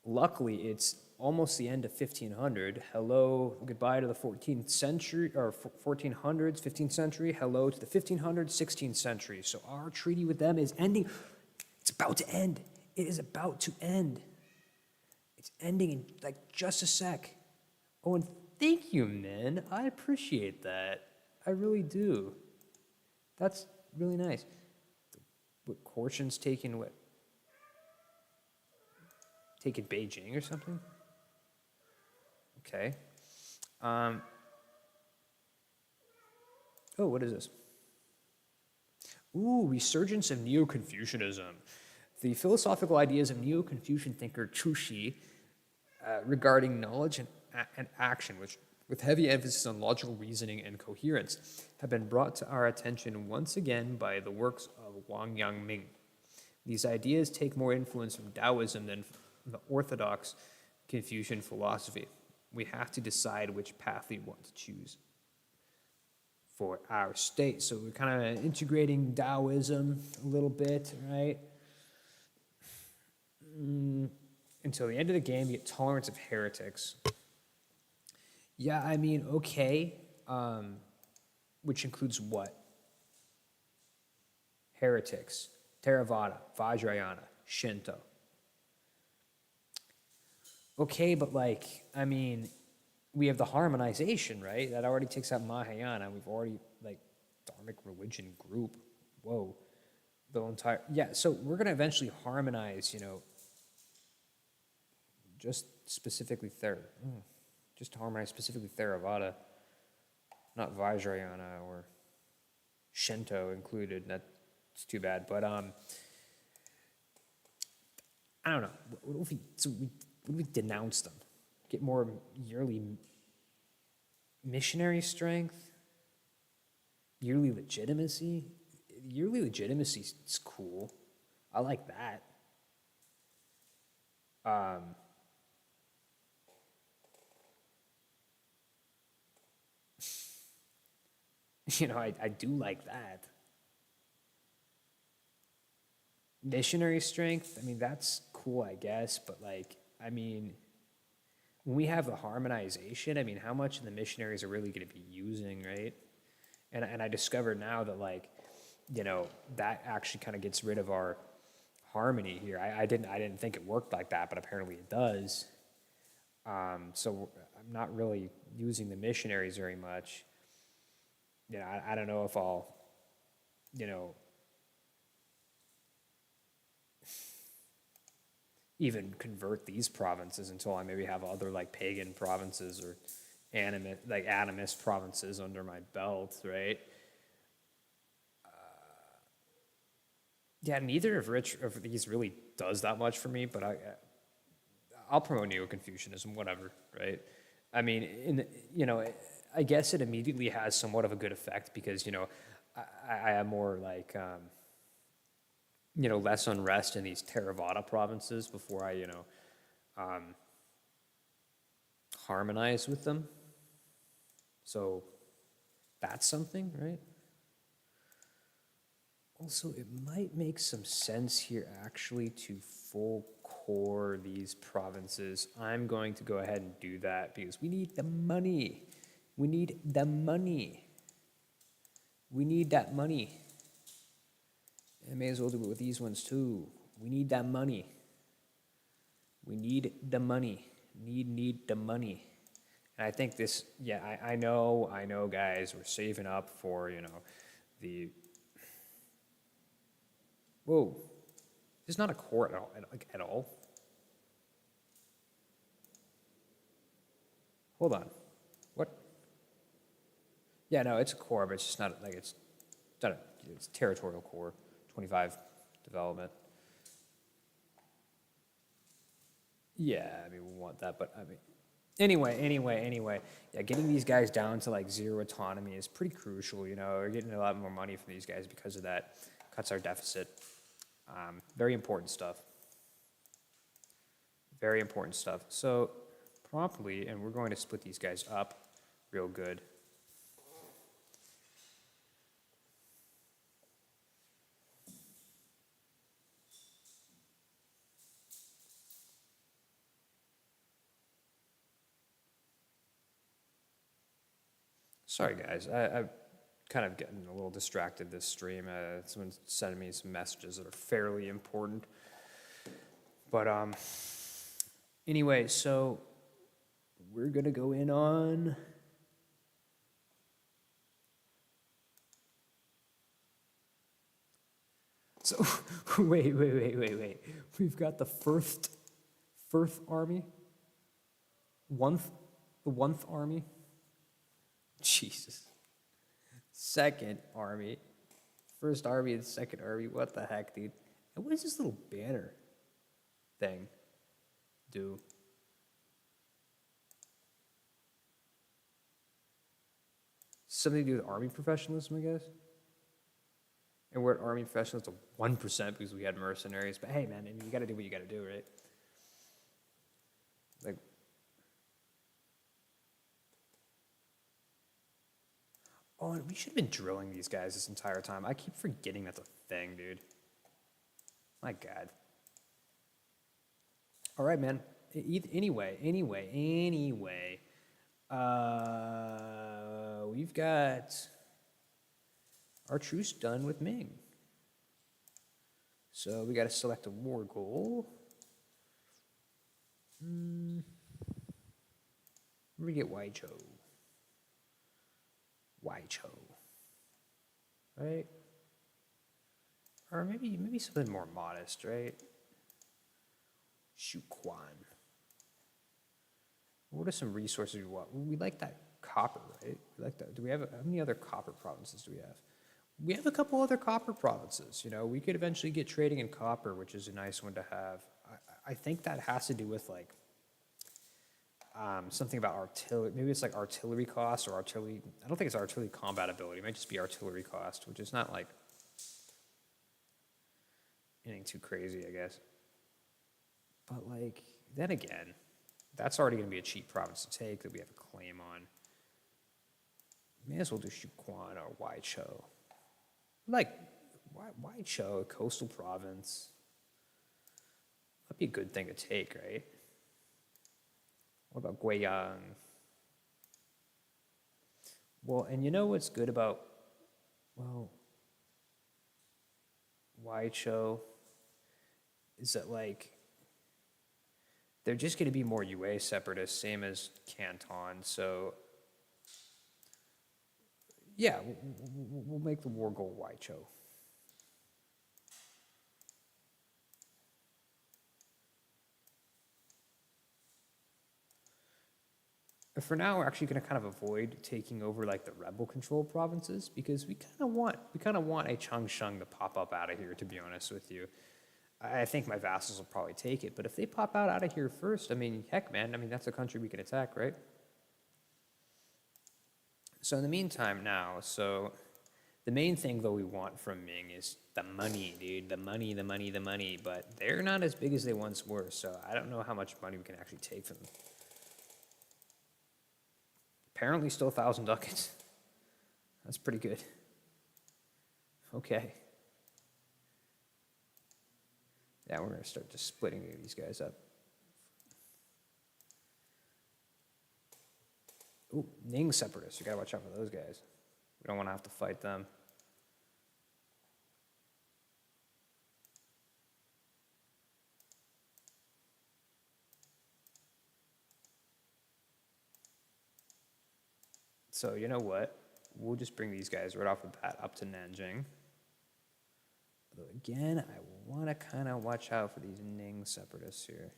Luckily, it's almost the end of 1500. Hello, goodbye to the 14th century, or 1400s, 15th century. Hello to the 1500s, 16th century. So our treaty with them is ending. It's about to end. It is about to end. It's ending in like just a sec. Oh, and thank you, man. I appreciate that. I really do. That's really nice. What, Korshin's taking what? Taking Beijing or something? Okay. Oh, what is this? Ooh, resurgence of Neo-Confucianism. The philosophical ideas of Neo-Confucian thinker Chu Shi regarding knowledge and action, which with heavy emphasis on logical reasoning and coherence, have been brought to our attention once again by the works of Wang Yangming. These ideas take more influence from Taoism than the orthodox Confucian philosophy. We have to decide which path we want to choose for our state. So we're kind of integrating Taoism a little bit, right? Until the end of the game, you get tolerance of heretics. Yeah, I mean, okay. Which includes what? Heretics, Theravada, Vajrayana, Shinto. Okay, but like, I mean, we have the harmonization, right? That already takes out Mahayana. We've already, like, dharmic religion group. Whoa. The entire, yeah, so we're going to eventually harmonize, you know, just specifically just to harmonize specifically Theravada, not Vajrayana or Shinto included. That's too bad. But I don't know. What if we denounce them? Get more yearly missionary strength? Yearly legitimacy? Yearly legitimacy is cool. I like that. You know, I do like that. Missionary strength, I mean, that's cool, I guess, but like, I mean, when we have the harmonization, I mean, how much of the missionaries are really going to be using, right? And I discovered now that, like, you know, that actually kind of gets rid of our harmony here. I didn't think it worked like that, but apparently it does. So I'm not really using the missionaries very much. You know, I don't know if I'll, you know, even convert these provinces until I maybe have other like pagan provinces or animist provinces under my belt, right? Yeah, neither of these really does that much for me, but I'll promote Neo-Confucianism, whatever, right? I mean, you know, I guess it immediately has somewhat of a good effect because, you know, I am more like, you know, less unrest in these Theravada provinces before I, you know, harmonize with them. So that's something, right? Also, it might make some sense here actually to full core these provinces. I'm going to go ahead and do that because we need the money. We need the money. We need that money. I may as well do it with these ones too. We need that money. We need the money. Need the money. And I think this, yeah, I know, guys, we're saving up for, you know, the, whoa, this is not a core at all. Hold on, what? Yeah, no, it's a core, but it's just not, like, it's territorial core, 25 development. Yeah, I mean, we want that, but I mean, anyway, yeah, getting these guys down to like 0 autonomy is pretty crucial, you know. We're getting a lot more money from these guys because of that. Cuts our deficit. Very important stuff. Very important stuff. So promptly, and we're going to split these guys up real good. Sorry, guys. I'm kind of getting a little distracted this stream. Someone's sending me some messages that are fairly important. But anyway, so we're going to go in on... So, wait. We've got the first army. The 1th army. Jesus. 2nd army. 1st army and 2nd army. What the heck, dude? And what does this little banner thing do? Something to do with army professionalism, I guess? And we're at army professionals to 1% because we had mercenaries. But hey, man, I mean, you got to do what you got to do, right? Like, oh, and we should have been drilling these guys this entire time. I keep forgetting that's a thing, dude. My God. All right, man. Anyway. We've got our truce done with Ming. So we got to select a war goal. Where do we get Waicho? Right? Or maybe something more modest, right? Shuquan. What are some resources we want? We like that copper, right? We like that. Do we have, how many other copper provinces do we have? We have a couple other copper provinces. You know, we could eventually get trading in copper, which is a nice one to have. I think that has to do with like something about artillery. Maybe it's like artillery cost or artillery. I don't think it's artillery combat ability. It might just be artillery cost, which is not like anything too crazy, I guess. But like, then again, that's already going to be a cheap province to take that we have a claim on. May as well do Shuquan or Waicho. Like, Waicho, a coastal province. That'd be a good thing to take, right? What about Guiyang? Well, and you know what's good about, well, Waicho is that, like, they're just going to be more UA separatists, same as Canton, so yeah, we'll make the war goal Waicho. For now, we're actually going to kind of avoid taking over like the rebel control provinces because we kind of want a Changsheng to pop up out of here, to be honest with you. I think my vassals will probably take it, but if they pop out of here first, I mean, heck, man, I mean, that's a country we can attack, right? So in the meantime now, so the main thing, though, we want from Ming is the money, dude, the money, but they're not as big as they once were, so I don't know how much money we can actually take from them. Apparently still 1,000 ducats. That's pretty good. Okay. Yeah, we're going to start just splitting these guys up. Ooh, Ning separatists. You got to watch out for those guys. We don't want to have to fight them. So you know what? We'll just bring these guys right off the bat up to Nanjing. Although again, I want to kind of watch out for these Ning separatists here.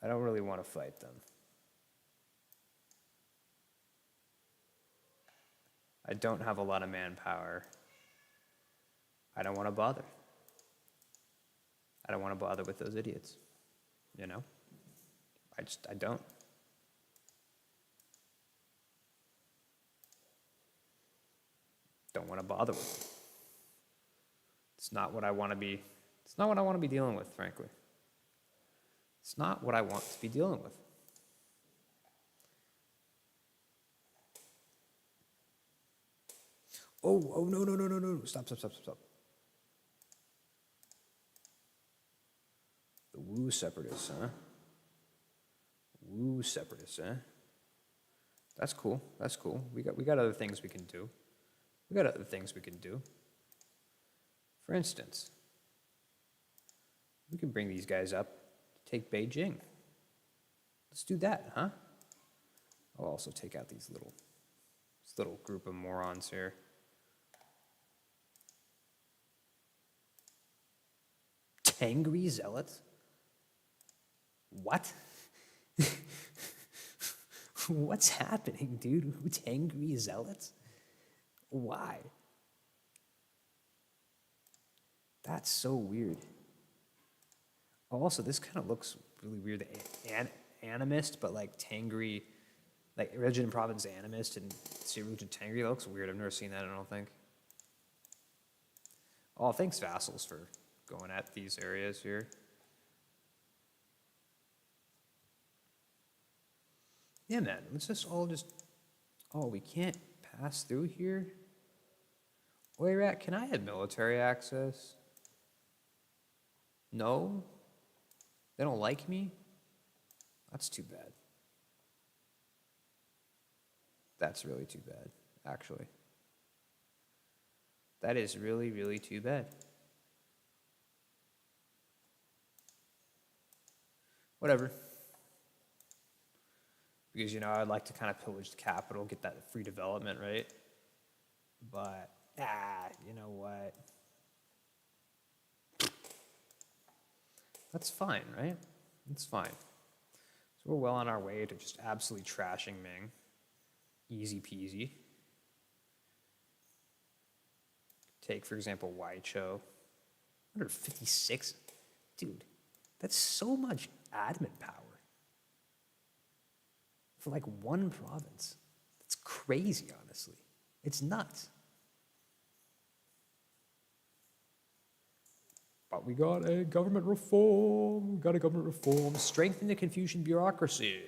I don't really want to fight them. I don't have a lot of manpower. I don't want to bother. I don't want to bother with those idiots. You know? I don't. Don't want to bother with them. It's not what I want to be. It's not what I want to be dealing with, frankly. It's not what I want to be dealing with. Oh, no. Stop. The Wu separatists, huh? That's cool. That's cool. We got other things we can do. We got other things we can do. For instance, we can bring these guys up, take Beijing. Let's do that, huh? I'll also take out this little group of morons here. Tangri zealots? What? What's happening, dude? Tangri zealots? Why? That's so weird. Also, this kind of looks really weird. Animist, but like Tangri, like religion and province animist and religion Tangri. That looks weird. I've never seen that, I don't think. Oh, thanks, vassals, for going at these areas here. Yeah, man, let's just all just... Oh, we can't pass through here? Where at? Can I have military access? No? They don't like me? That's too bad. That's really too bad, actually. That is really, really too bad. Whatever. Because, you know, I'd like to kind of pillage the capital, get that free development, right? But, you know what? That's fine, right? That's fine. So we're well on our way to just absolutely trashing Ming. Easy peasy. Take, for example, Waicho. 156? Dude, that's so much admin power. For like one province. That's crazy, honestly. It's nuts. But we got a government reform. We got a government reform. Strengthen the Confucian bureaucracy.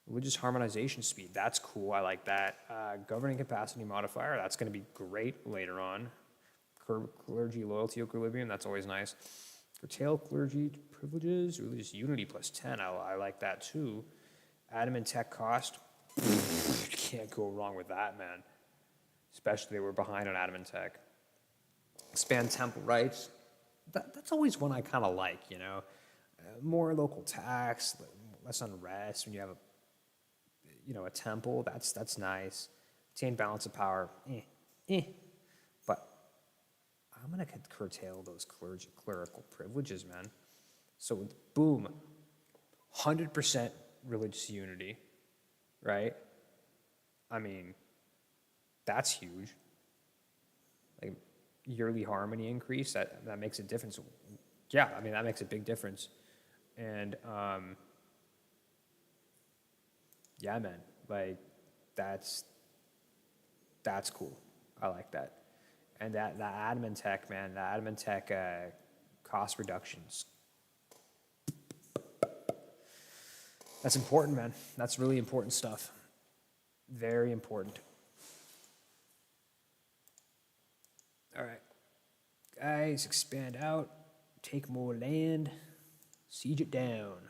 Religious harmonization speed. That's cool. I like that. Governing capacity modifier. That's going to be great later on. Clergy loyalty equilibrium. That's always nice. Curtail clergy privileges. Religious unity plus 10. I like that too. Admin tech cost. You can't go wrong with that, man. Especially we're behind on admin tech. Expand temple rights. That's always one I kind of like, you know. More local tax, less unrest when you have a temple. That's nice. Retain balance of power. But I'm gonna curtail those clerical privileges, man. So boom, 100% religious unity, right? I mean, that's huge. Like yearly harmony increase, that makes a difference. Yeah, I mean, that makes a big difference. And yeah, man, like that's cool. I like that. And that admin tech, man, the admin tech cost reductions. That's important, man. That's really important stuff. Very important. All right. Guys, expand out. Take more land. Siege it down.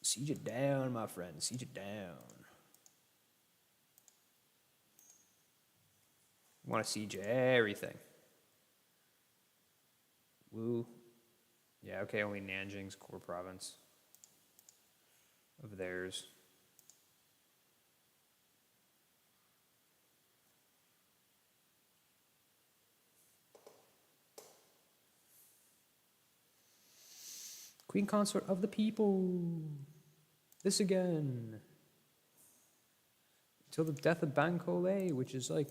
Siege it down, my friend. Siege it down. Want to siege everything. Woo. Yeah, okay, only Nanjing's core province of theirs. Queen consort of the people. This again. Until the death of Bankole, which is like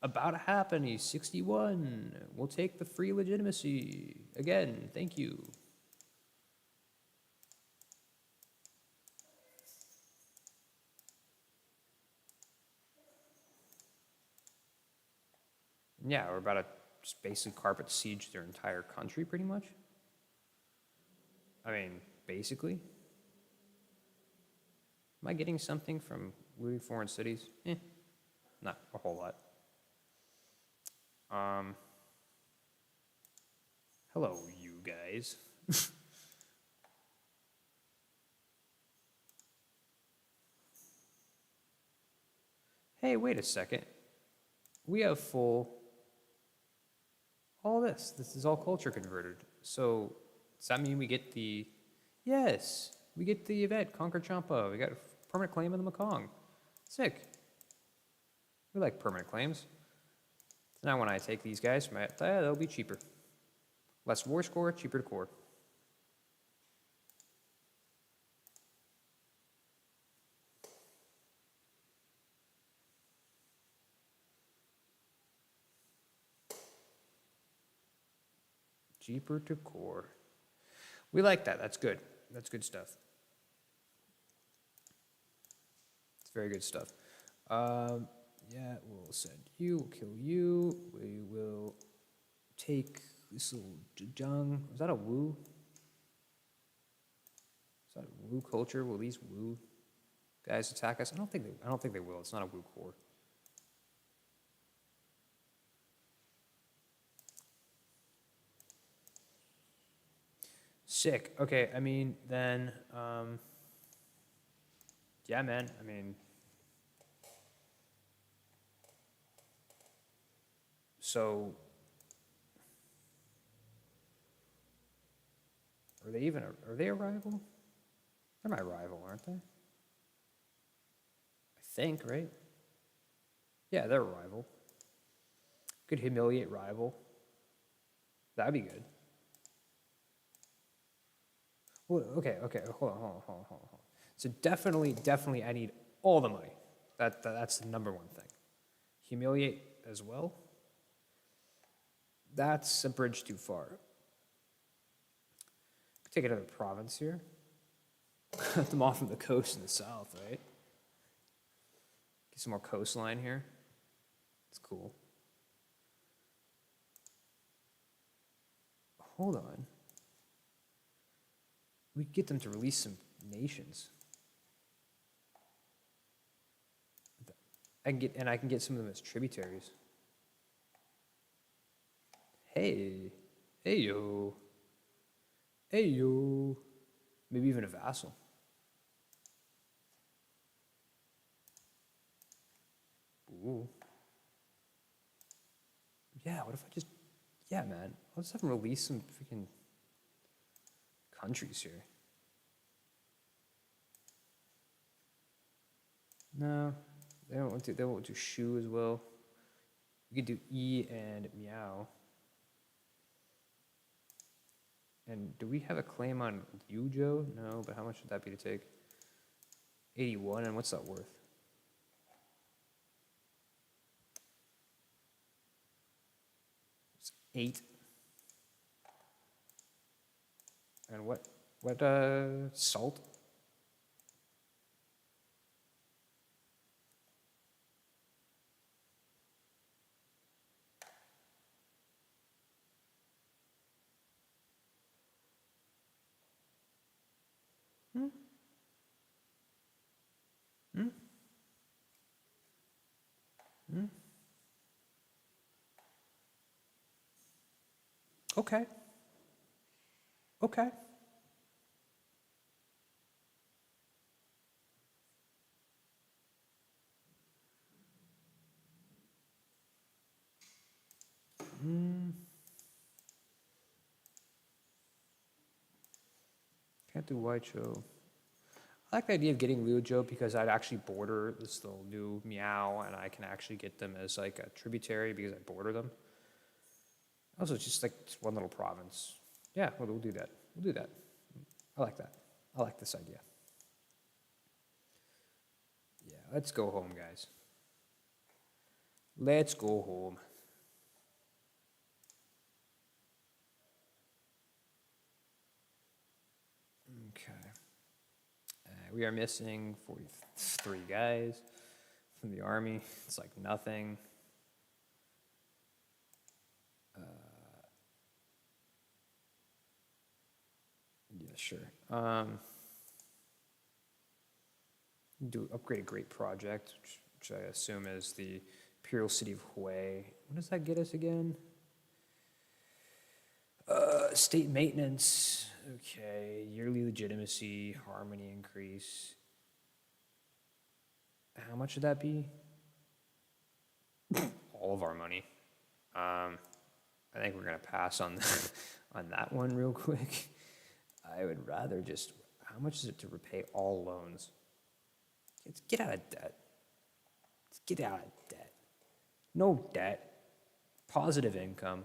about to happen. He's 61. We'll take the free legitimacy. Again, thank you. Yeah, we're about to just basically carpet siege their entire country, pretty much. I mean, basically. Am I getting something from looting foreign cities? Not a whole lot. Hello, you guys. Hey, wait a second. We have full, all this. This is all culture converted. So does that mean we get the, yes, we get the event, Conquer Champa. We got a permanent claim in the Mekong. Sick. We like permanent claims. So now when I take these guys from it, they'll be cheaper. Less war score, cheaper to core. Cheaper to core. We like that. That's good. That's good stuff. It's very good stuff. Yeah, we'll send you, we'll kill you. We will take this little Jung. Was that a Wu? Is that a Wu culture? Will these Wu guys attack us? I don't think they will. It's not a Wu core. Sick. Okay, I mean, then, yeah, man, I mean, so, are they a rival? They're my rival, aren't they? I think, right? Yeah, they're a rival. Could humiliate rival. That'd be good. Well, okay, hold on. So definitely I need all the money. That's the number one thing. Humiliate as well. That's a bridge too far. Take another province here. Cut them off from the coast in the south, right? Get some more coastline here. It's cool. Hold on. We could get them to release some nations. I can get some of them as tributaries. Hey yo. Maybe even a vassal. Ooh. Yeah, what if I just, yeah, man. I'll just have them release some freaking countries here. No, they won't do Shu as well. We could do E and Meow. And do we have a claim on Yujo? No, but how much would that be to take? 81, and what's that worth? It's 8. And what salt? Okay. Can't do Waicho. I like the idea of getting Liujo because I'd actually border this little new Meow, and I can actually get them as like a tributary because I border them. Also, it's just like one little province. Yeah, we'll do that. I like that. I like this idea. Yeah, let's go home, guys. Let's go home. Okay. We are missing 43 guys from the army. It's like nothing. Yeah, sure. Do upgrade a great project, which I assume is the Imperial City of Hue. What does that get us again? State maintenance. Okay, yearly legitimacy, harmony increase. How much would that be? all of our money. I think we're gonna pass on on that one real quick. I would rather just. How much is it to repay all loans? Let's get out of debt. Let's get out of debt. No debt. Positive income.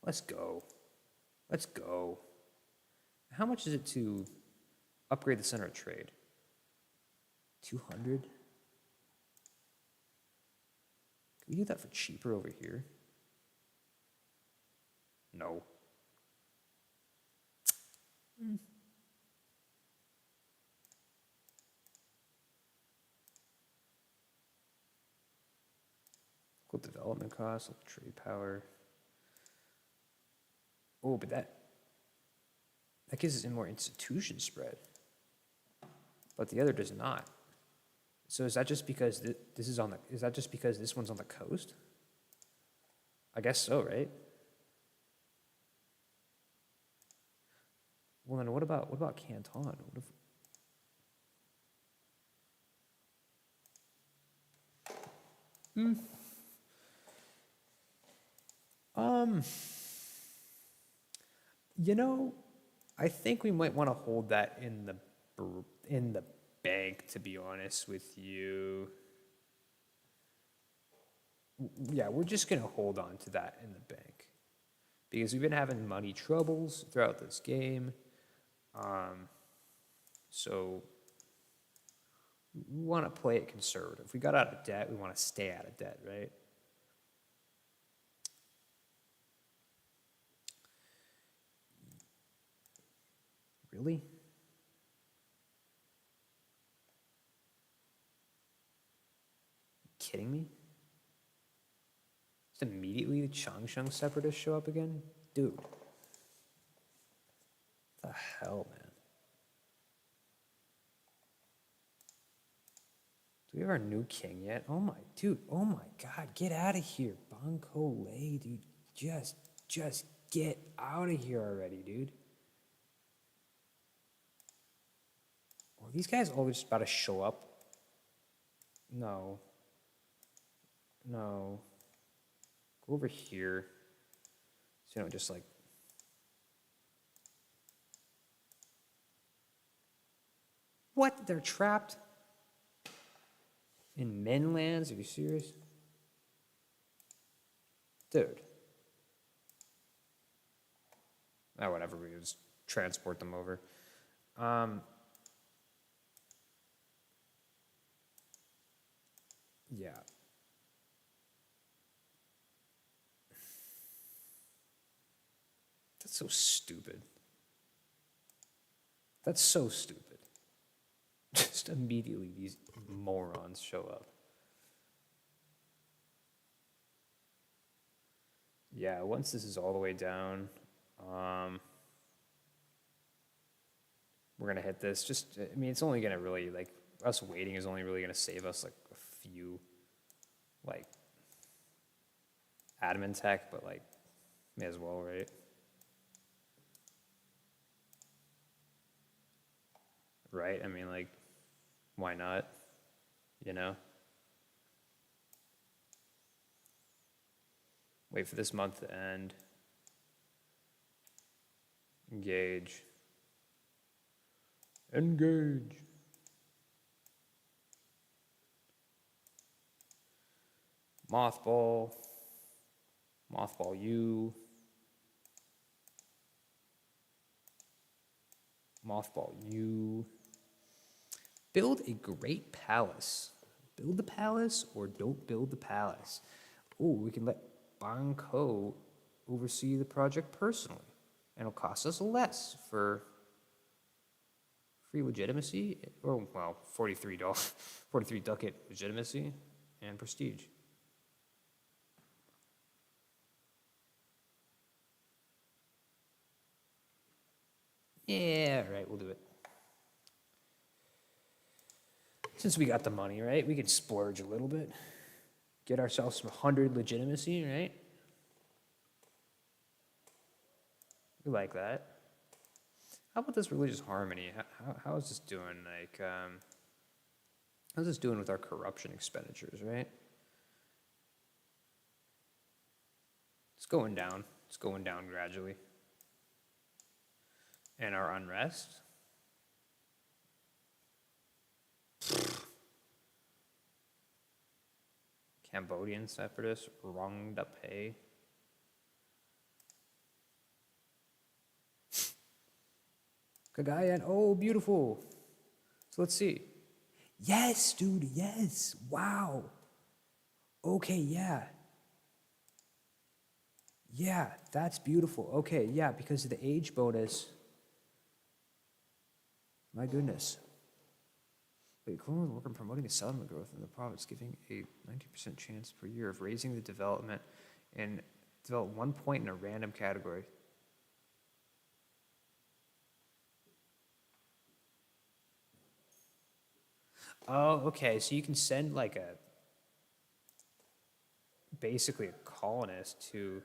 Let's go. Let's go. How much is it to upgrade the center of trade? 200? Can we do that for cheaper over here? No. Local development costs, local trade power. Oh, but that gives us a more institution spread. But the other does not. So is that just because this is on the? Is that just because this one's on the coast? I guess so, right? Well, then what about Canton? What if? You know, I think we might want to hold that in the bank, to be honest with you. Yeah, we're just gonna hold on to that in the bank because we've been having money troubles throughout this game. So we want to play it conservative. If we got out of debt, we want to stay out of debt, right? Really? You kidding me? Just immediately the Changsheng separatists show up again? Dude. What the hell, man? Do we have our new king yet? Oh my, dude, oh my god, get out of here. Banco Lei, dude. Just get out of here already, dude. Are these guys all just about to show up? No. No. Go over here. So you don't just like. What? They're trapped? In Menlands? Are you serious? Dude. Oh, whatever. We just transport them over. Yeah. That's so stupid. That's so stupid. Just immediately these morons show up. Yeah, once this is all the way down, we're gonna hit this. Just, I mean, it's only gonna really, like, us waiting is only really gonna save us like a few, like, admin tech, but like, may as well, right? Right? I mean, like, why not? You know? Wait for this month to end. Engage. Engage. Mothball. Mothball you. Mothball you. Build a great palace. Build the palace or don't build the palace. Oh, we can let Banco oversee the project personally. And it'll cost us less for free legitimacy, or, well, $43, 43 ducat legitimacy and prestige. Yeah, right, we'll do it. Since we got the money, right, we can splurge a little bit. Get ourselves some 100 legitimacy, right? We like that. How about this religious harmony? How is this doing? Like, How's this doing with our corruption expenditures, right? It's going down. It's going down gradually. And our unrest. Cambodian separatists, Rongdape. Cagayan, oh, beautiful. So let's see. Yes, dude, yes. Wow. Okay, yeah. Yeah, that's beautiful. Okay, yeah, because of the age bonus. My goodness. Wait, Cologne work on promoting the settlement growth in the province, giving a 90% chance per year of raising the development and develop 1 point in a random category. Oh, okay, so you can send like basically a colonist to.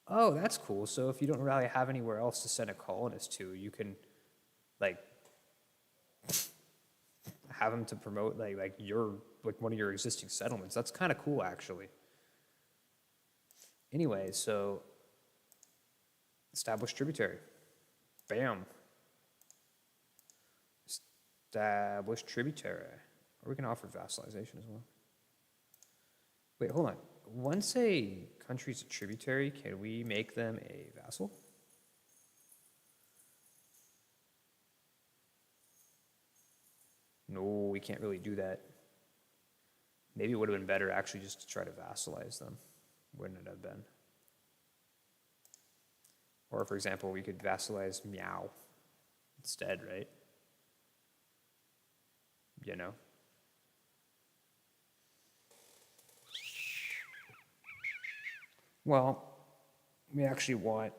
Oh, that's cool. So if you don't really have anywhere else to send a colonist to, you can like have them to promote like one of your existing settlements. That's kind of cool, actually. Anyway, so establish tributary. Bam. Establish tributary. Or we can offer vassalization as well. Wait, hold on. Once a country's a tributary, can we make them a vassal? No, we can't really do that. Maybe it would have been better actually just to try to vassalize them, wouldn't it have been? Or for example, we could vassalize Meow instead, right? You know? Well, we actually want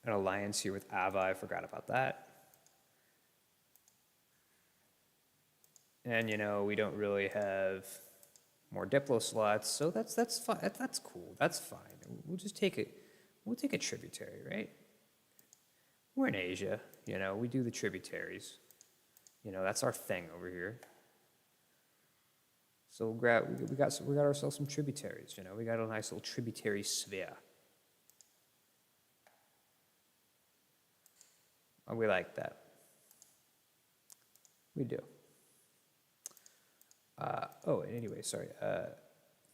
an alliance here with Ava. I forgot about that. And we don't really have more Diplo slots, so that's fine. That's cool. That's fine. We'll just take it. We'll take a tributary, right? We're in Asia. We do the tributaries. That's our thing over here. So we got ourselves some tributaries. We got a nice little tributary sphere. Oh, we like that. We do. Anyway, sorry.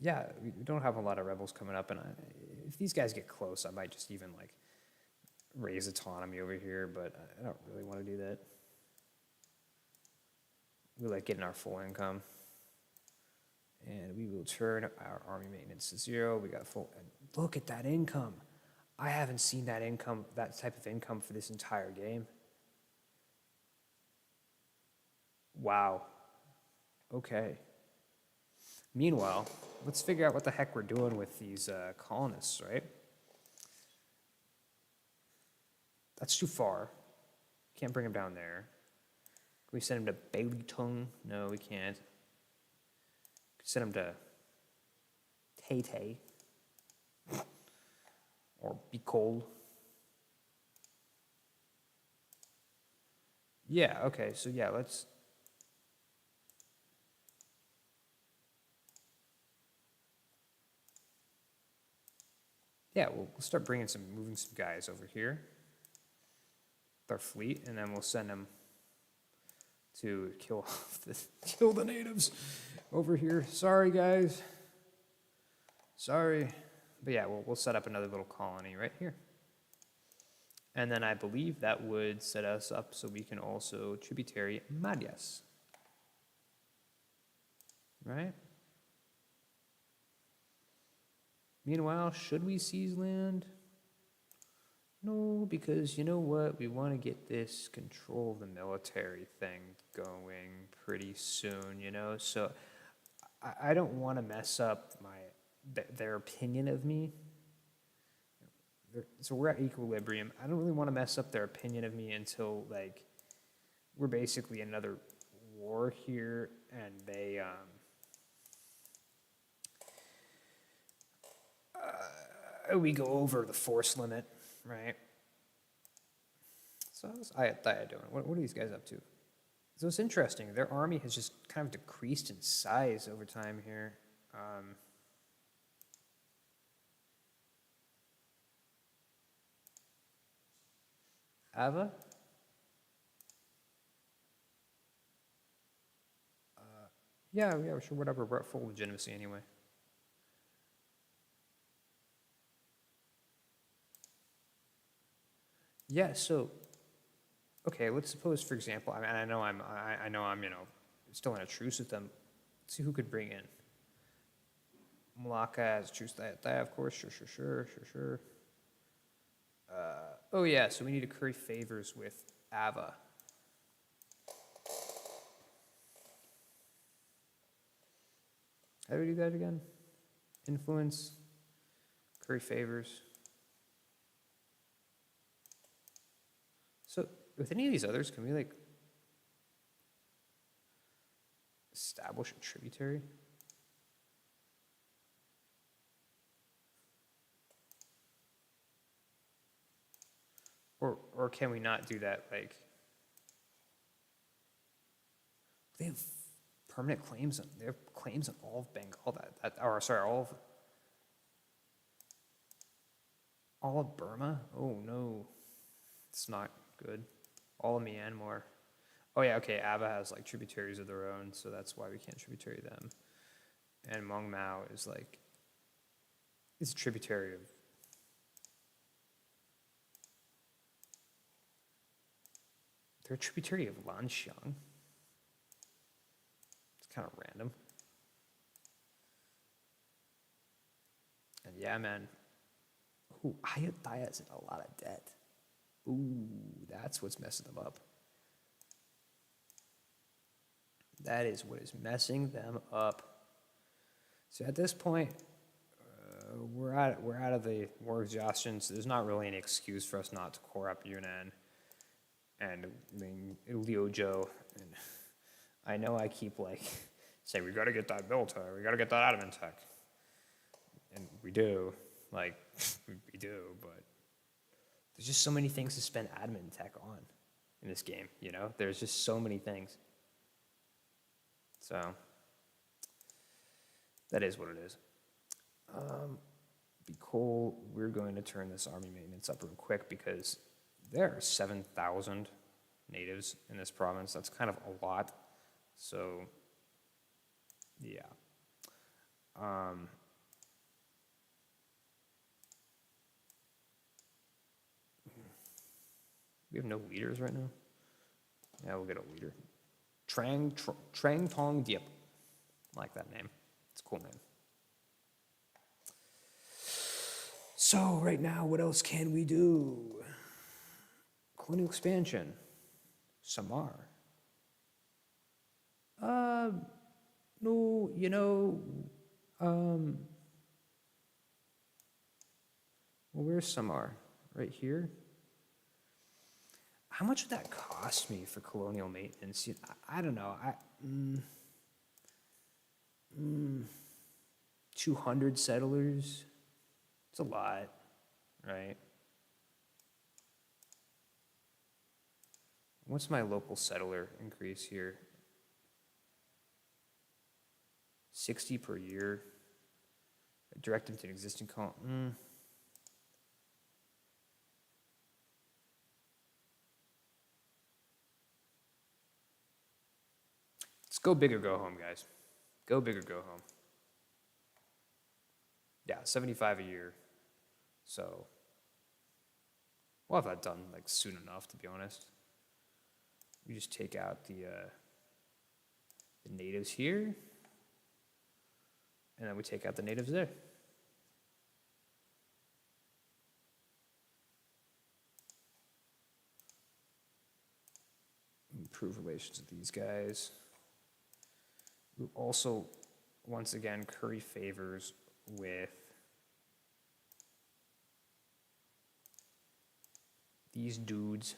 Yeah, we don't have a lot of rebels coming up, and if these guys get close, I might just even raise autonomy over here, but I don't really want to do that. We like getting our full income. And we will turn our army maintenance to 0. We got full. And look at that income. I haven't seen that type of income for this entire game. Wow. Okay. Meanwhile, let's figure out what the heck we're doing with these colonists, right? That's too far. Can't bring them down there. Can we send them to Beitung? No, we can't. Send them to Tay or Be Cold. Yeah, okay, so yeah, let's. Yeah, we'll start moving some guys over here with our fleet, and then we'll send them to kill the natives over here. Sorry, guys. Sorry. But yeah, we'll set up another little colony right here. And then I believe that would set us up so we can also tributary Madhya's. Right? Meanwhile, should we seize land? No, because you know what? We want to get this control of the military thing going pretty soon, So I don't want to mess up their opinion of me. So we're at equilibrium. I don't really want to mess up their opinion of me until we're basically in another war here, and we go over the force limit, right? So how's Ayatthaya doing? What are these guys up to? So it's interesting. Their army has just kind of decreased in size over time here. Ava? Yeah, sure, whatever. We're at full legitimacy anyway. Yeah, so, okay, let's suppose, for example, I mean, I know I'm, still in a truce with them. Let's see who could bring in. Malacca has truce that, of course, sure. Oh yeah, so we need to curry favors with Ava. How do we do that again? Influence, curry favors. So with any of these others, can we like establish a tributary? Or can we not do that? Like, they have permanent claims on, they have claims on all of Bengal, all of Burma? Oh no, it's not good. All of Myanmar. Oh yeah, okay, Ava has like tributaries of their own, so that's why we can't tributary them. And Mong Mao is like, it's a tributary of, they're a tributary of Lanxiang. It's kind of random. And yeah, man. Ooh, Ayutthaya is in a lot of debt. Ooh, that's what's messing them up. That is what is messing them up. So at this point, we're out of the war exhaustion, so there's not really any excuse for us not to core up Yunnan and Liuzhou. And I know I keep like saying we got to get that military, we got to get that admin tech, and we do, like we do, but there's just so many things to spend admin tech on in this game. You know, there's just so many things. So that is what it is. Be cool. We're going to turn this army maintenance up real quick because there are 7,000 natives in this province. That's kind of a lot. So, yeah. We have no leaders right now. Yeah, we'll get a leader. Trang Tong Diep. I like that name. It's a cool name. So right now, what else can we do? Colonial expansion. Samar. No, well, where's Samar? Right here? How much would that cost me for colonial maintenance? I don't know. 200 settlers? It's a lot, right? What's my local settler increase here? 60 per year. Direct them to an existing colony. Let's go big or go home, guys. Go big or go home. Yeah, 75 a year. So we'll have that done like soon enough, to be honest. We just take out the natives here, and then we take out the natives there. Improve relations with these guys. We also, once again, curry favors with these dudes.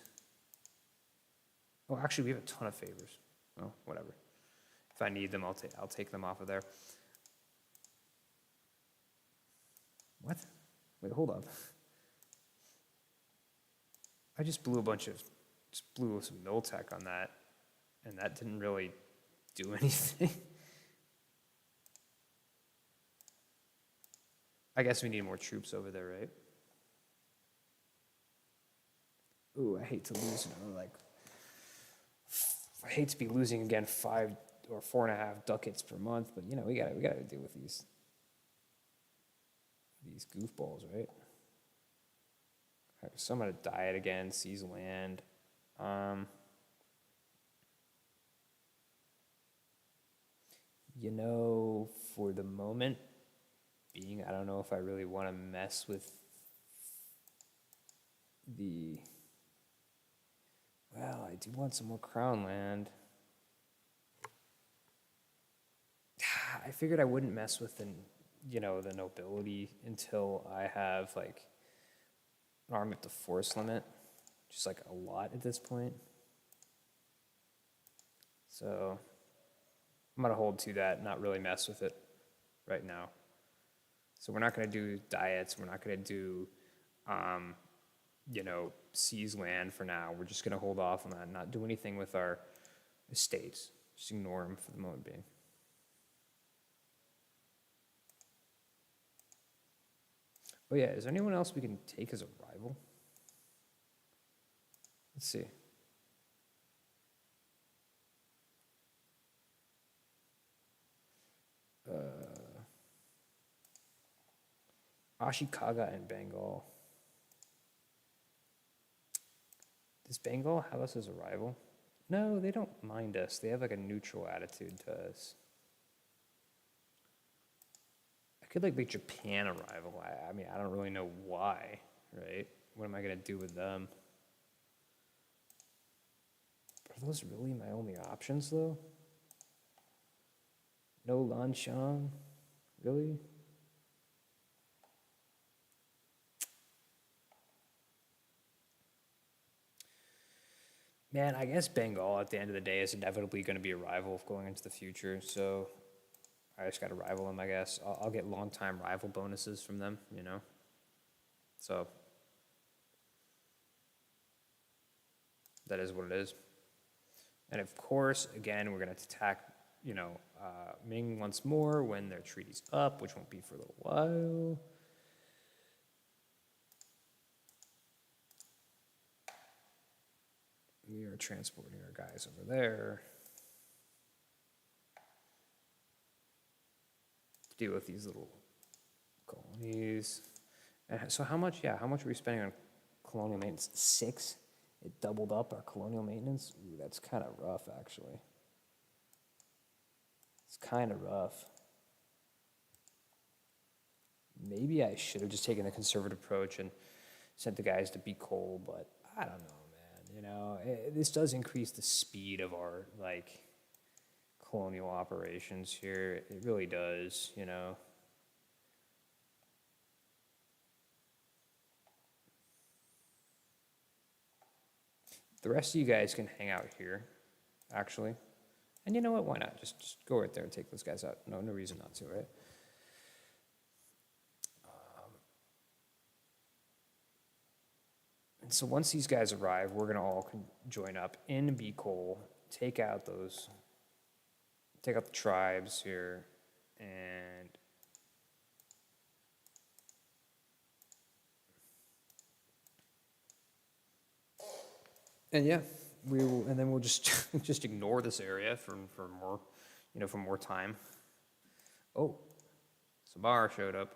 Oh, actually, we have a ton of favors. Oh, whatever. If I need them, I'll take them off of there. What? Wait, hold up. I just blew a bunch of just blew some Miltech on that, and that didn't really do anything. I guess we need more troops over there, right? Ooh, I hate to lose another, like, I hate to be losing again 5 or 4.5 ducats per month, but you know, we gotta deal with these goofballs, right? All right, so I'm gonna diet again, seize land. You know, for the moment being, I don't know if I really want to mess with the. Well, I do want some more crown land. I figured I wouldn't mess with the nobility until I have like an army at the force limit, just like a lot at this point. So I'm gonna hold to that, not really mess with it right now. So we're not gonna do diets. We're not gonna do, seize land for now. We're just gonna hold off on that, not do anything with our estates. Just ignore them for the moment being. Oh yeah, is there anyone else we can take as a rival? Let's see. Ashikaga and Bengal. Does Bengal have us as a rival? No, they don't mind us. They have like a neutral attitude to us. I could like make Japan a rival. I mean, I don't really know why, right? What am I gonna do with them? Are those really my only options though? No Lanshan? Really? Man, I guess Bengal at the end of the day is inevitably going to be a rival going into the future, so I just got to rival them, I guess. I'll get long-time rival bonuses from them, you know? So that is what it is. And of course, again, we're going to attack, Ming once more when their treaty's up, which won't be for a little while. We are transporting our guys over there to deal with these little colonies. And so how much are we spending on colonial maintenance? 6? It doubled up our colonial maintenance? Ooh, that's kind of rough, actually. It's kind of rough. Maybe I should have just taken the conservative approach and sent the guys to be coal, but I don't know. This does increase the speed of our, colonial operations here. It really does, The rest of you guys can hang out here, actually. And you know what? Why not? Just go right there and take those guys out. No reason not to, right? And so once these guys arrive, we're going to all join up in Bicol, take out the tribes here, and yeah, we will, and then we'll just just ignore this area for more, for more time. Oh, Sabar showed up,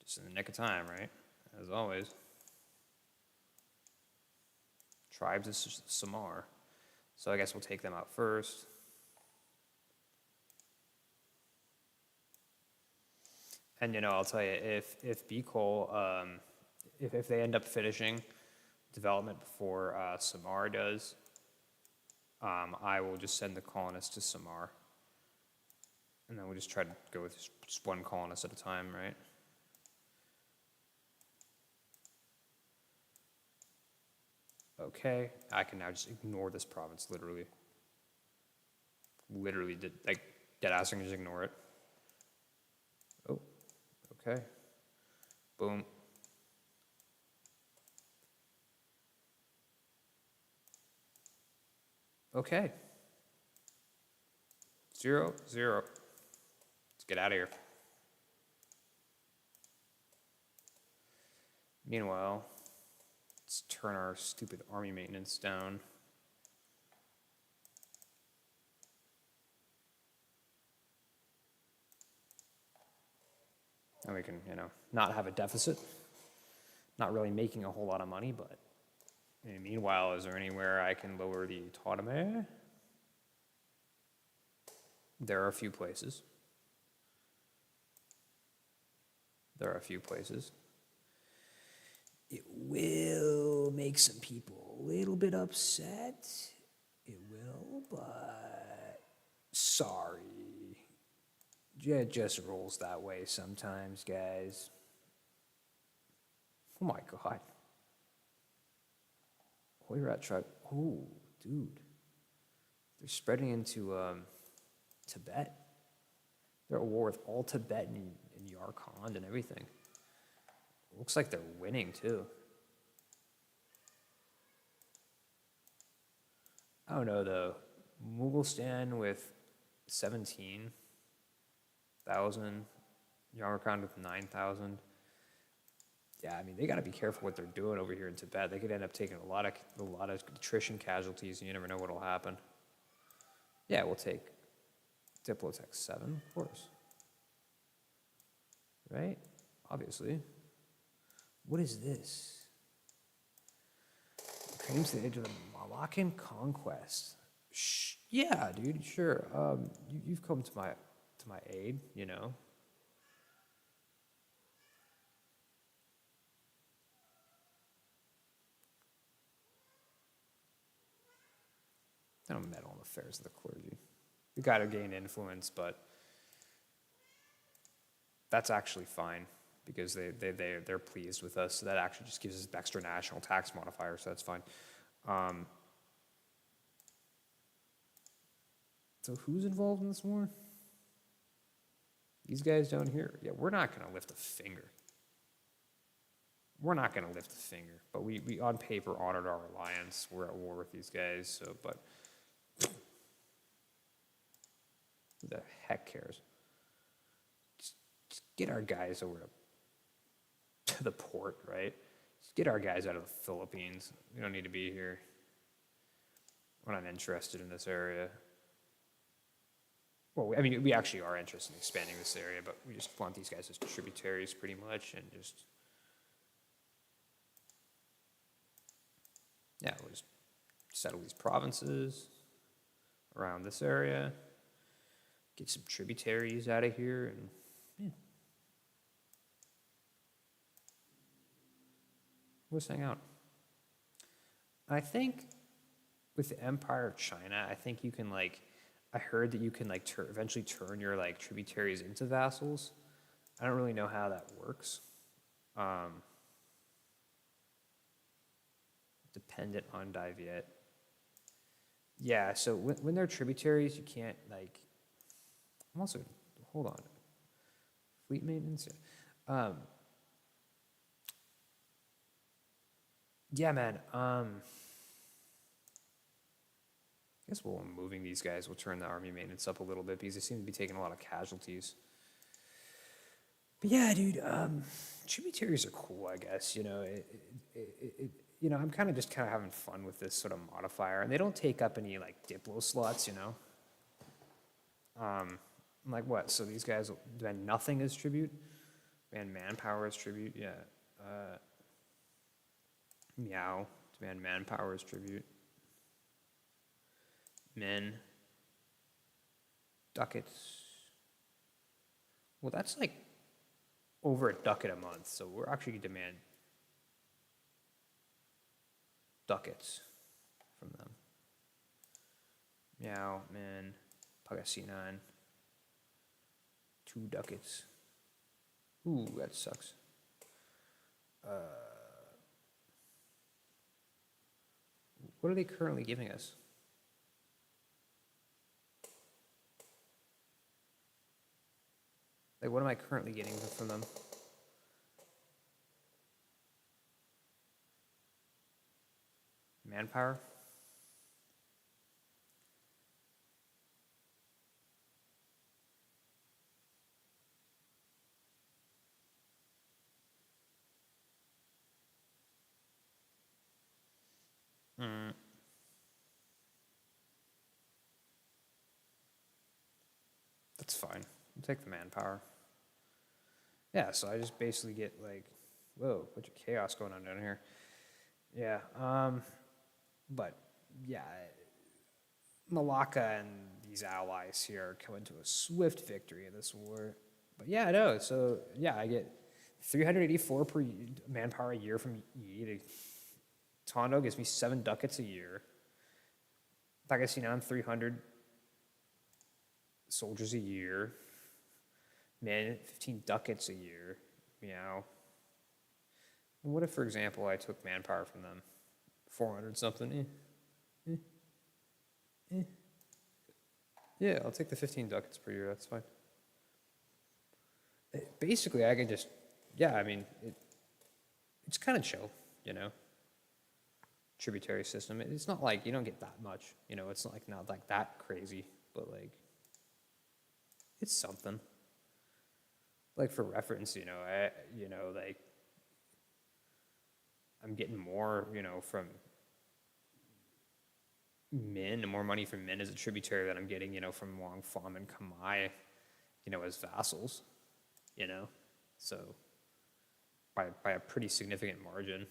just in the nick of time, right? As always. Tribes is Samar. So I guess we'll take them out first. And I'll tell you, if Bicol, if they end up finishing development before Samar does, I will just send the colonists to Samar. And then we'll just try to go with just one colonist at a time, right? Okay, I can now just ignore this province, literally. Dead ass, I can just ignore it. Oh, okay. Boom. Okay. 0, 0. Let's get out of here. Meanwhile, let's turn our stupid army maintenance down. And we can, not have a deficit. Not really making a whole lot of money, but meanwhile, is there anywhere I can lower the autonomy? There are a few places. It will make some people a little bit upset. It will, but sorry. It just rolls that way sometimes, guys. Oh my God. Hoyrat tribe. Oh, dude. They're spreading into Tibet. They're at war with all Tibet and Yarkand and everything. Looks like they're winning too. I don't know though. Mughalistan with 17,000, Yarkand with 9,000. Yeah, I mean they got to be careful what they're doing over here in Tibet. They could end up taking a lot of attrition casualties, and you never know what'll happen. Yeah, we'll take Diplotech 7, of course. Right? Obviously. What is this? Claims the edge of the Malaccan conquest. Yeah, dude, sure. You've come to my aid, I don't meddle in affairs of the clergy. We got to gain influence, but that's actually fine because they're pleased with us. So that actually just gives us extra national tax modifier, so that's fine. So who's involved in this war? These guys down here. Yeah, we're not going to lift a finger. But we on paper honored our alliance. We're at war with these guys, so, but who the heck cares? Just get our guys over to the port, right? Just get our guys out of the Philippines. We don't need to be here. We're not interested in this area. Well, I mean, we actually are interested in expanding this area, but we just want these guys as tributaries pretty much, and just, yeah, we'll just settle these provinces around this area, get some tributaries out of here, and yeah. Let's hang out. I think with the Empire of China, I think you can I heard that you can eventually turn your tributaries into vassals. I don't really know how that works. Dependent on Dai Viet. Yeah, so when they're tributaries, you can't I'm also, hold on. Fleet maintenance. Yeah, yeah, man. I guess while I'm moving these guys, we'll turn the army maintenance up a little bit because they seem to be taking a lot of casualties. But yeah, dude, tributaries are cool, I guess. I'm kind of having fun with this sort of modifier, and they don't take up any Diplo slots, I'm like, what? So these guys demand nothing as tribute, demand manpower as tribute, yeah. Meow, demand manpower as tribute. Men, ducats. Well, that's over a ducat a month, so we're actually going to demand ducats from them. Meow, men, Pagasinan, 2 ducats. Ooh, that sucks. What are they currently giving us? What am I currently getting from them? Manpower? That's fine. We'll take the manpower. Yeah, so I just basically get like, whoa, bunch of chaos going on down here. Yeah, but yeah, Malacca and these allies here are coming to a swift victory in this war. But yeah, no, so yeah, I get 384 per manpower a year from Yi. Tondo gives me 7 ducats a year. Pangasinan, 300 soldiers a year. Man, 15 ducats a year. Meow. And what if, for example, I took manpower from them? 400 something? Yeah, I'll take the 15 ducats per year. That's fine. Basically, I can just, yeah, I mean, it's kind of chill, you know? Tributary system. It's not like you don't get that much, you know? It's not like that crazy, but like, it's something. Like for reference, like I'm getting more, from Min, more money from Min as a tributary than I'm getting, from Wang Fam and Kamai, as vassals, so by a pretty significant margin.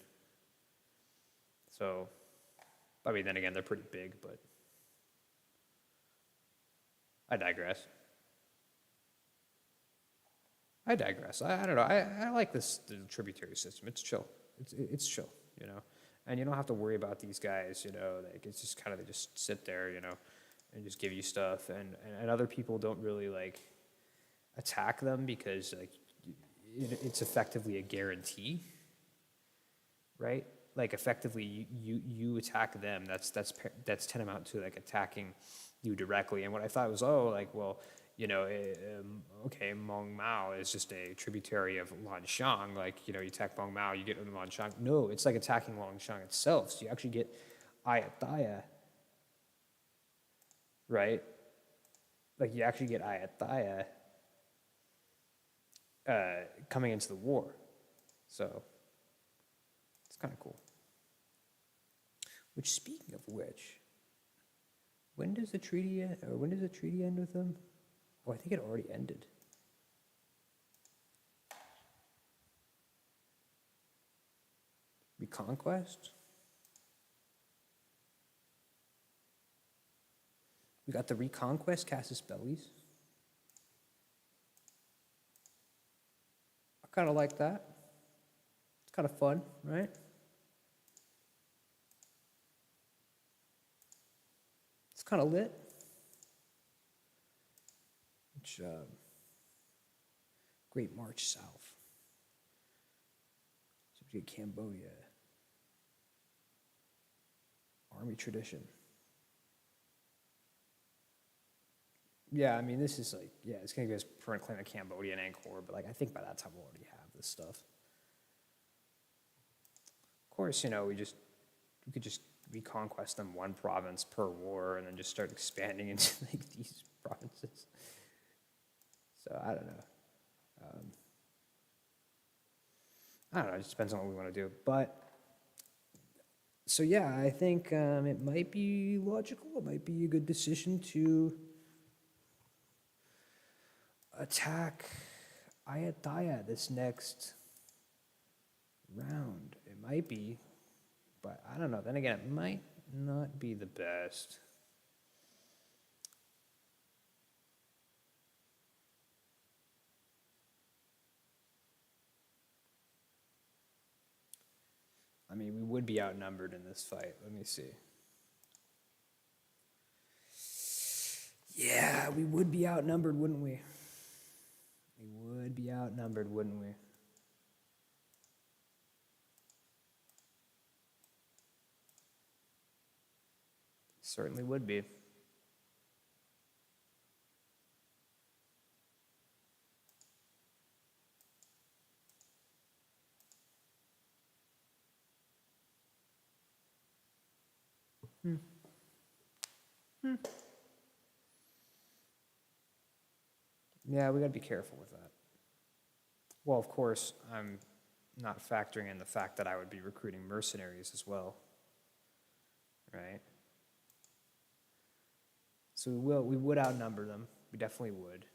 So, I mean, then again, they're pretty big, but I digress. I don't know. I like the tributary system. It's chill. It's chill, And you don't have to worry about these guys, like it's just kind of, they just sit there, and just give you stuff. And other people don't really like attack them because like it's effectively a guarantee, right? Like effectively you attack them. That's tantamount to like attacking you directly. And what I thought was, okay, Mong Mao is just a tributary of Lanshang. Like, you attack Mong Mao, you get Lanshang. No, it's like attacking Lanshang itself. So you actually get Ayatthaya, right? Like, you actually get Ayatthaya coming into the war. So it's kind of cool. Which, speaking of which, when does the treaty end with them? Oh, I think it already ended. Reconquest? We got the Reconquest, Casus Bellis. I kind of like that. It's kind of fun, right? It's kind of lit. Which, Great March South. Subjugate Cambodia. Army tradition. Yeah, I mean, this is like, yeah, it's going to give us permanent claim to Cambodia and Angkor, but like, I think by that time we'll already have this stuff. Of course, we could just reconquest them one province per war and then just start expanding into like these provinces. So I don't know. It just depends on what we want to do. But, so yeah, I think it might be logical. It might be a good decision to attack Ayatthaya this next round. It might be, but I don't know. Then again, it might not be the best. I mean, we would be outnumbered in this fight. Let me see. Yeah, we would be outnumbered, wouldn't we? We would be outnumbered, wouldn't we? Certainly would be. Yeah, we got to be careful with that. Well, of course, I'm not factoring in the fact that I would be recruiting mercenaries as well, right? So we would outnumber them. We definitely would.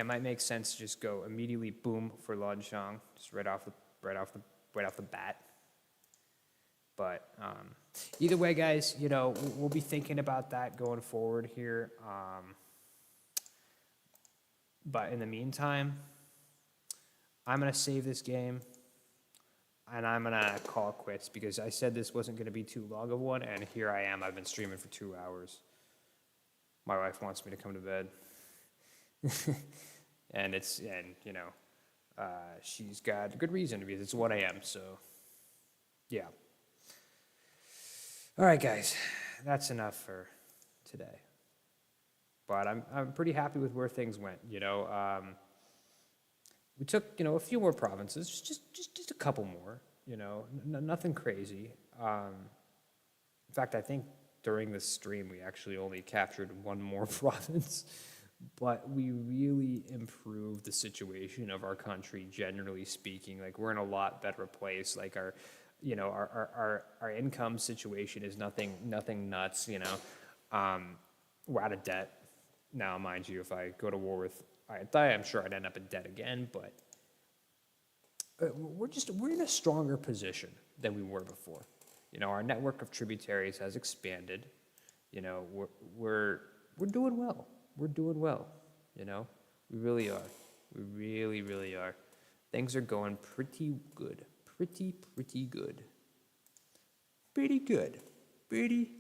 it might make sense to just go immediately boom for Lunchang, just right off the bat. But either way, guys, you know, we'll be thinking about that going forward here. But in the meantime, I'm going to save this game, and I'm going to call it quits because I said this wasn't going to be too long of one, and here I am. I've been streaming for 2 hours. My wife wants me to come to bed. and you know, she's got a good reason because it's 1 a.m., so yeah. All right, guys, that's enough for today. But I'm pretty happy with where things went. You know, we took, you know, a few more provinces, just a couple more. You know, nothing crazy. In fact, I think during this stream we actually only captured one more province, but we really improved the situation of our country, generally speaking. Like, we're in a lot better place. Like, our income situation is nothing nuts. You know, we're out of debt now, mind you. If I go to war with Dai, I'm sure I'd end up in debt again. But we're in a stronger position than we were before. You know, our network of tributaries has expanded. You know, we're doing well. We're doing well. You know, we really are. We really, really are. Things are going pretty good. Pretty good. Pretty good. Pretty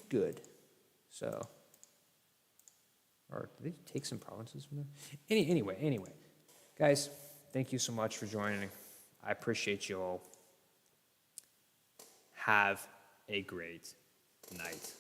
good. So, or did they take some provinces from there? Anyway, guys, thank you so much for joining. I appreciate you all. Have a great night.